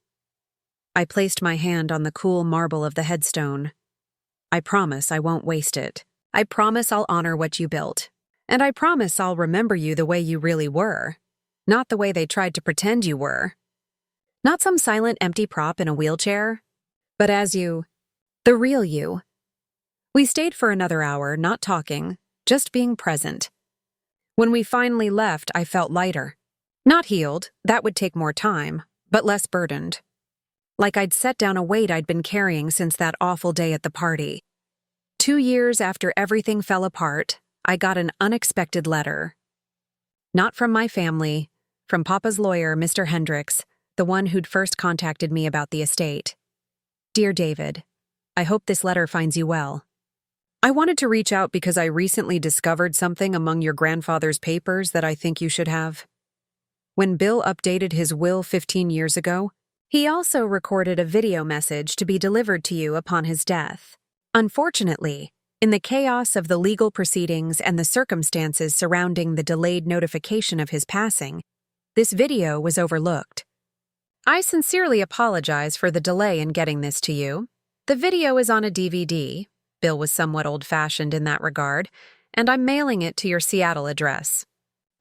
I placed my hand on the cool marble of the headstone. I promise I won't waste it. I promise I'll honor what you built. And I promise I'll remember you the way you really were, not the way they tried to pretend you were. Not some silent, empty prop in a wheelchair, but as you, the real you. We stayed for another hour, not talking, just being present. When we finally left, I felt lighter. Not healed, that would take more time, but less burdened. Like I'd set down a weight I'd been carrying since that awful day at the party. 2 years after everything fell apart, I got an unexpected letter. Not from my family, from Papa's lawyer, Mr. Hendricks, the one who'd first contacted me about the estate. Dear David, I hope this letter finds you well. I wanted to reach out because I recently discovered something among your grandfather's papers that I think you should have. When Bill updated his will 15 years ago, He also recorded a video message to be delivered to you upon his death. Unfortunately, in the chaos of the legal proceedings and the circumstances surrounding the delayed notification of his passing, this video was overlooked. I sincerely apologize for the delay in getting this to you. The video is on a DVD. Bill was somewhat old-fashioned in that regard, and I'm mailing it to your Seattle address.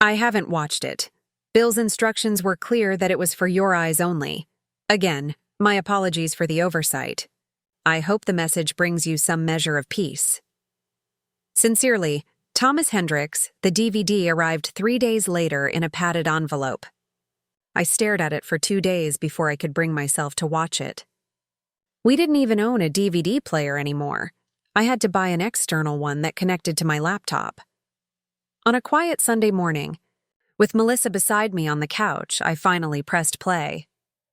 I haven't watched it. Bill's instructions were clear that it was for your eyes only. Again, my apologies for the oversight. I hope the message brings you some measure of peace. Sincerely, Thomas Hendricks. The DVD arrived 3 days later in a padded envelope. I stared at it for 2 days before I could bring myself to watch it. We didn't even own a DVD player anymore. I had to buy an external one that connected to my laptop. On a quiet Sunday morning, with Melissa beside me on the couch, I finally pressed play.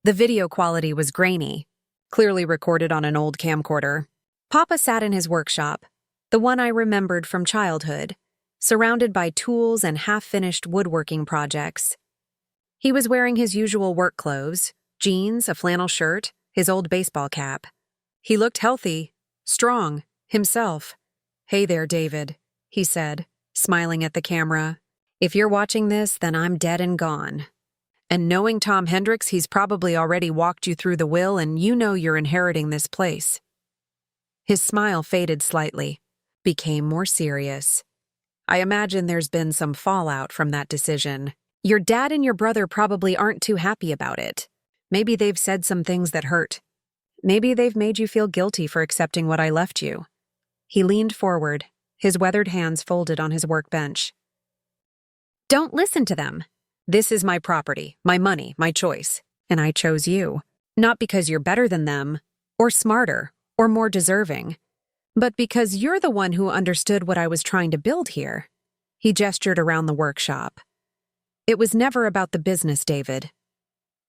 The video quality was grainy, clearly recorded on an old camcorder. Papa sat in his workshop, the one I remembered from childhood, surrounded by tools and half-finished woodworking projects. He was wearing his usual work clothes, jeans, a flannel shirt, his old baseball cap. He looked healthy, strong, himself. "Hey there, David," he said, smiling at the camera. "If you're watching this, then I'm dead and gone. And knowing Tom Hendricks, he's probably already walked you through the will and you know you're inheriting this place." His smile faded slightly, became more serious. "I imagine there's been some fallout from that decision. Your dad and your brother probably aren't too happy about it. Maybe they've said some things that hurt. Maybe they've made you feel guilty for accepting what I left you." He leaned forward, his weathered hands folded on his workbench. "Don't listen to them. This is my property, my money, my choice, and I chose you. Not because you're better than them, or smarter, or more deserving, but because you're the one who understood what I was trying to build here." He gestured around the workshop. "It was never about the business, David.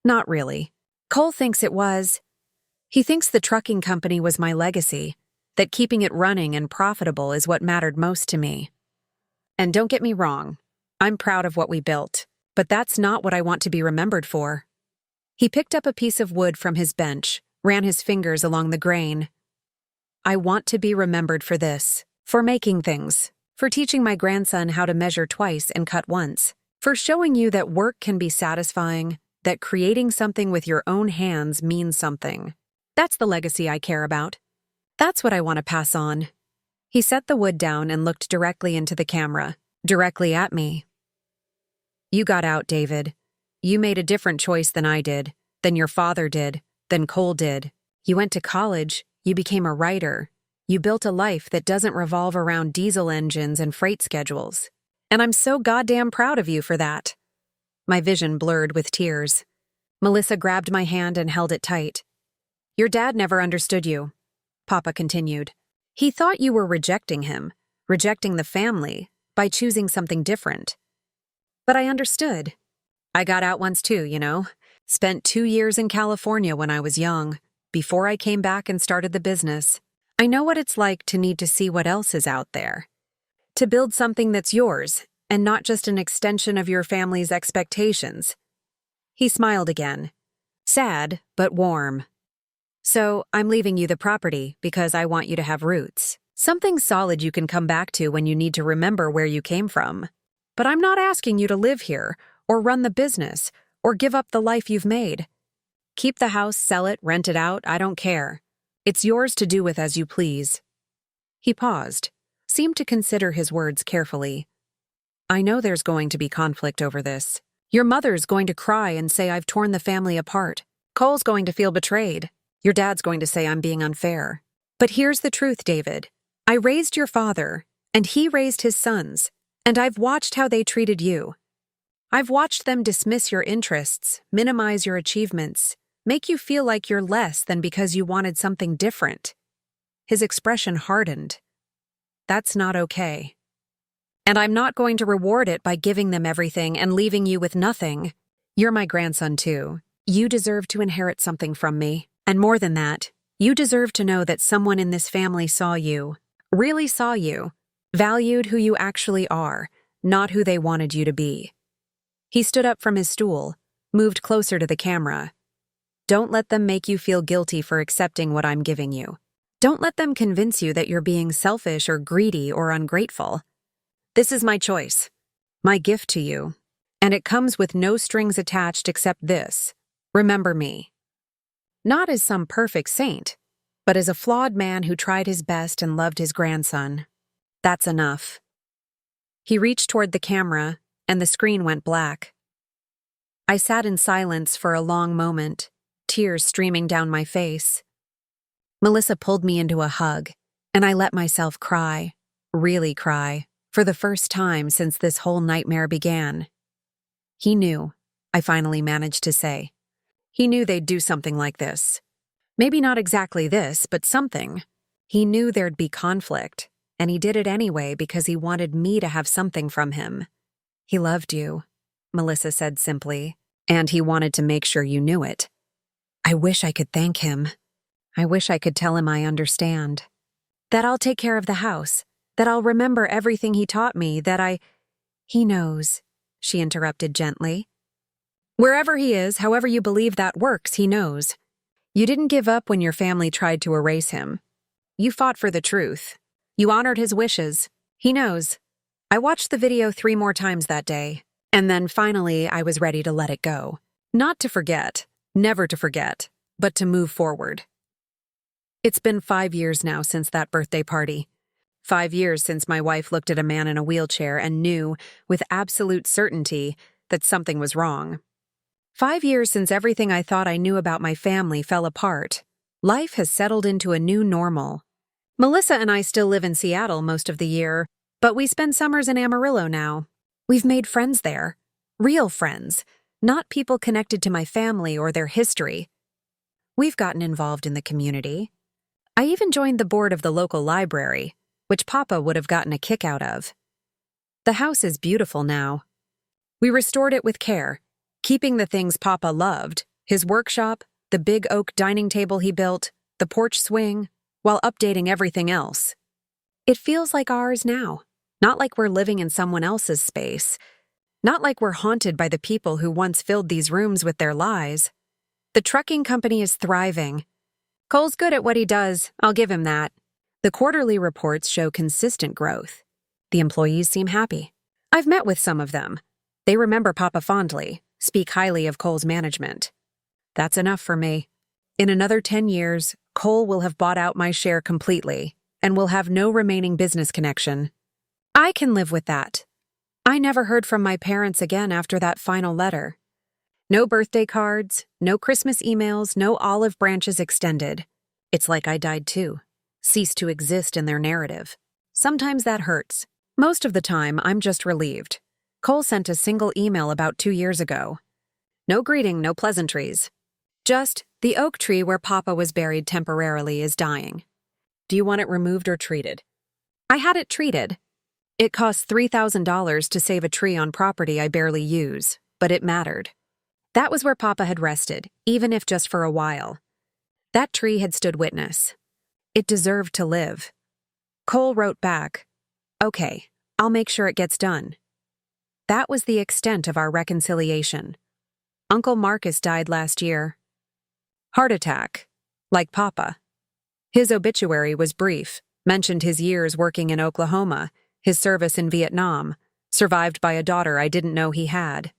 Not really. Cole thinks it was. He thinks the trucking company was my legacy, that keeping it running and profitable is what mattered most to me. And don't get me wrong, I'm proud of what we built. But that's not what I want to be remembered for." He picked up a piece of wood from his bench, ran his fingers along the grain. "I want to be remembered for this, for making things, for teaching my grandson how to measure twice and cut once, for showing you that work can be satisfying, that creating something with your own hands means something. That's the legacy I care about. That's what I want to pass on." He set the wood down and looked directly into the camera, directly at me. "You got out, David. You made a different choice than I did, than your father did, than Cole did. You went to college, you became a writer. You built a life that doesn't revolve around diesel engines and freight schedules. And I'm so goddamn proud of you for that." My vision blurred with tears. Melissa grabbed my hand and held it tight. "Your dad never understood you," Papa continued. "He thought you were rejecting him, rejecting the family, by choosing something different. But I understood. I got out once too, you know. Spent 2 years in California when I was young, before I came back and started the business. I know what it's like to need to see what else is out there. To build something that's yours, and not just an extension of your family's expectations." He smiled again. Sad, but warm. "So, I'm leaving you the property because I want you to have roots. Something solid you can come back to when you need to remember where you came from. But I'm not asking you to live here, or run the business, or give up the life you've made. Keep the house, sell it, rent it out, I don't care. It's yours to do with as you please." He paused, seemed to consider his words carefully. "I know there's going to be conflict over this. Your mother's going to cry and say I've torn the family apart. Cole's going to feel betrayed. Your dad's going to say I'm being unfair. But here's the truth, David. I raised your father, and he raised his sons. And I've watched how they treated you. I've watched them dismiss your interests, minimize your achievements, make you feel like you're less than because you wanted something different." His expression hardened. "That's not okay. And I'm not going to reward it by giving them everything and leaving you with nothing. You're my grandson too. You deserve to inherit something from me. And more than that, you deserve to know that someone in this family saw you, really saw you, valued who you actually are, not who they wanted you to be." He stood up from his stool, moved closer to the camera. Don't let them make you feel guilty for accepting what I'm giving you. Don't let them convince you that you're being selfish or greedy or ungrateful. This is my choice, my gift to you, and it comes with no strings attached except this. Remember me. Not as some perfect saint, but as a flawed man who tried his best and loved his grandson. That's enough. He reached toward the camera, and the screen went black. I sat in silence for a long moment, tears streaming down my face. Melissa pulled me into a hug, and I let myself cry, really cry, for the first time since this whole nightmare began. He knew, I finally managed to say. He knew they'd do something like this. Maybe not exactly this, but something. He knew there'd be conflict, and he did it anyway because he wanted me to have something from him. He loved you, Melissa said simply, and he wanted to make sure you knew it. I wish I could thank him. I wish I could tell him I understand. That I'll take care of the house. That I'll remember everything he taught me, He knows, she interrupted gently. Wherever he is, however you believe that works, he knows. You didn't give up when your family tried to erase him. You fought for the truth. You honored his wishes. He knows. I watched the video 3 more times that day, and then finally I was ready to let it go. Not to forget, never to forget, but to move forward. It's been 5 years now since that birthday party. 5 years since my wife looked at a man in a wheelchair and knew, with absolute certainty, that something was wrong. 5 years since everything I thought I knew about my family fell apart. Life has settled into a new normal. Melissa and I still live in Seattle most of the year, but we spend summers in Amarillo now. We've made friends there. Real friends, not people connected to my family or their history. We've gotten involved in the community. I even joined the board of the local library, which Papa would have gotten a kick out of. The house is beautiful now. We restored it with care, keeping the things Papa loved, his workshop, the big oak dining table he built, the porch swing, while updating everything else. It feels like ours now, not like we're living in someone else's space, not like we're haunted by the people who once filled these rooms with their lies. The trucking company is thriving. Cole's good at what he does, I'll give him that. The quarterly reports show consistent growth. The employees seem happy. I've met with some of them. They remember Papa fondly, speak highly of Cole's management. That's enough for me. In another 10 years, Cole will have bought out my share completely and will have no remaining business connection. I can live with that. I never heard from my parents again after that final letter. No birthday cards, no Christmas emails, no olive branches extended. It's like I died too. Ceased to exist in their narrative. Sometimes that hurts. Most of the time, I'm just relieved. Cole sent a single email about 2 years ago. No greeting, no pleasantries. Just, the oak tree where Papa was buried temporarily is dying. Do you want it removed or treated? I had it treated. It costs $3,000 to save a tree on property I barely use, but it mattered. That was where Papa had rested, even if just for a while. That tree had stood witness. It deserved to live. Cole wrote back, "Okay, I'll make sure it gets done." That was the extent of our reconciliation. Uncle Marcus died last year. Heart attack, like Papa. His obituary was brief, mentioned his years working in Oklahoma, his service in Vietnam, survived by a daughter I didn't know he had.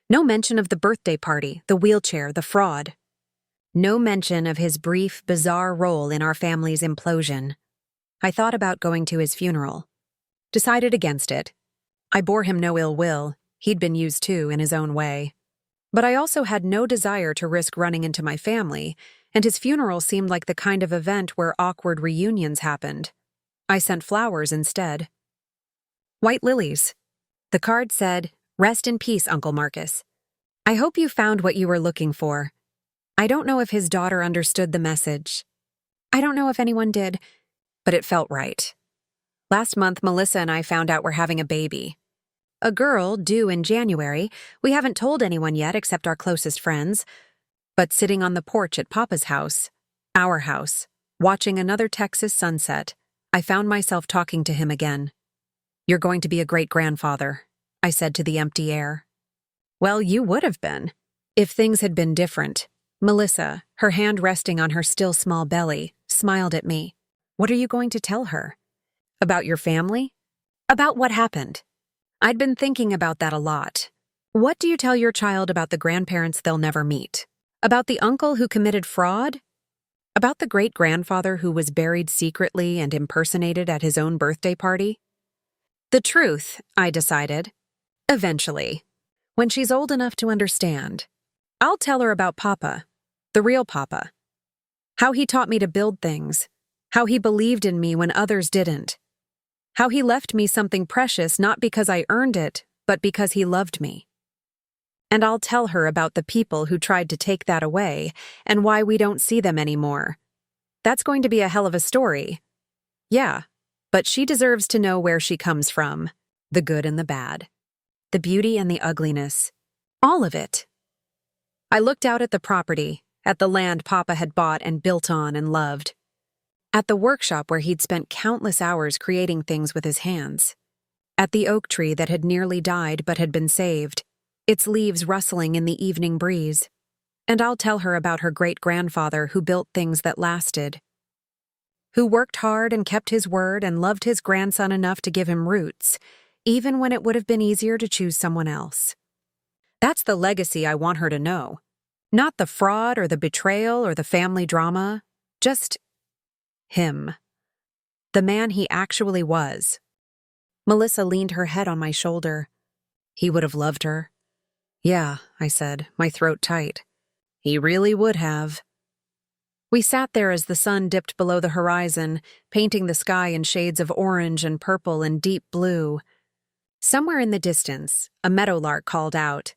No mention of the birthday party, the wheelchair, the fraud. No mention of his brief, bizarre role in our family's implosion. I thought about going to his funeral. Decided against it. I bore him no ill will. He'd been used too in his own way. But I also had no desire to risk running into my family, and his funeral seemed like the kind of event where awkward reunions happened. I sent flowers instead. White lilies. The card said, "Rest in peace, Uncle Marcus. I hope you found what you were looking for." I don't know if his daughter understood the message. I don't know if anyone did, but it felt right. Last month, Melissa and I found out we're having a baby. A girl due in January. We haven't told anyone yet except our closest friends. But sitting on the porch at Papa's house, our house, watching another Texas sunset, I found myself talking to him again. "You're going to be a great grandfather," I said to the empty air. Well, you would have been. If things had been different, Melissa, her hand resting on her still small belly, smiled at me. What are you going to tell her? About your family? About what happened? I'd been thinking about that a lot. What do you tell your child about the grandparents they'll never meet? About the uncle who committed fraud? About the great-grandfather who was buried secretly and impersonated at his own birthday party? The truth, I decided. Eventually. When she's old enough to understand. I'll tell her about Papa, the real Papa. How he taught me to build things. How he believed in me when others didn't. How he left me something precious not because I earned it, but because he loved me. And I'll tell her about the people who tried to take that away and why we don't see them anymore. That's going to be a hell of a story. Yeah, but she deserves to know where she comes from. The good and the bad. The beauty and the ugliness. All of it. I looked out at the property, at the land Papa had bought and built on and loved. At the workshop where he'd spent countless hours creating things with his hands. At the oak tree that had nearly died but had been saved, its leaves rustling in the evening breeze. And I'll tell her about her great-grandfather who built things that lasted. Who worked hard and kept his word and loved his grandson enough to give him roots, even when it would have been easier to choose someone else. That's the legacy I want her to know. Not the fraud or the betrayal or the family drama, just him. The man he actually was. Melissa leaned her head on my shoulder. He would have loved her. Yeah, I said, my throat tight. He really would have. We sat there as the sun dipped below the horizon, painting the sky in shades of orange and purple and deep blue. Somewhere in the distance, a meadowlark called out.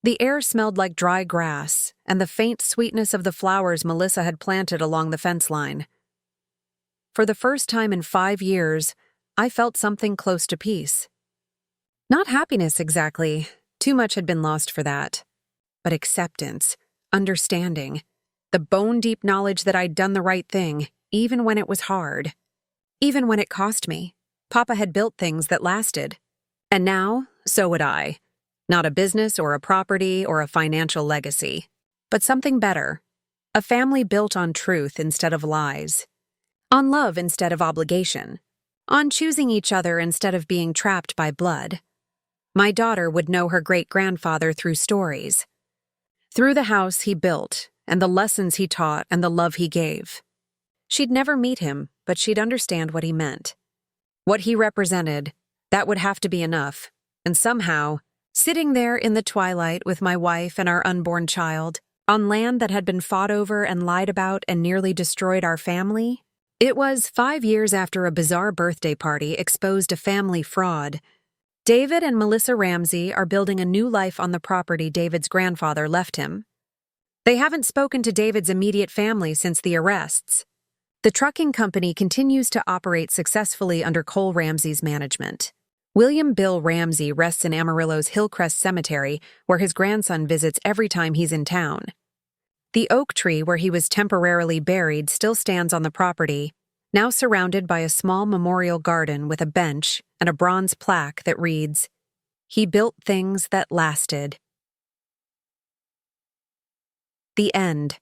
The air smelled like dry grass and the faint sweetness of the flowers Melissa had planted along the fence line. For the first time in 5 years, I felt something close to peace. Not happiness exactly. Too much had been lost for that. But acceptance, understanding, the bone-deep knowledge that I'd done the right thing, even when it was hard. Even when it cost me. Papa had built things that lasted. And now, so would I. Not a business or a property or a financial legacy, but something better. A family built on truth instead of lies. On love instead of obligation. On choosing each other instead of being trapped by blood. My daughter would know her great-grandfather through stories. Through the house he built, and the lessons he taught and the love he gave. She'd never meet him, but she'd understand what he meant. What he represented, that would have to be enough. And somehow, sitting there in the twilight with my wife and our unborn child, on land that had been fought over and lied about and nearly destroyed our family, it was 5 years after a bizarre birthday party exposed a family fraud. David and Melissa Ramsey are building a new life on the property David's grandfather left him. They haven't spoken to David's immediate family since the arrests. The trucking company continues to operate successfully under Cole Ramsey's management. William Bill Ramsey rests in Amarillo's Hillcrest Cemetery, where his grandson visits every time he's in town. The oak tree where he was temporarily buried still stands on the property, now surrounded by a small memorial garden with a bench and a bronze plaque that reads, "He built things that lasted." The end.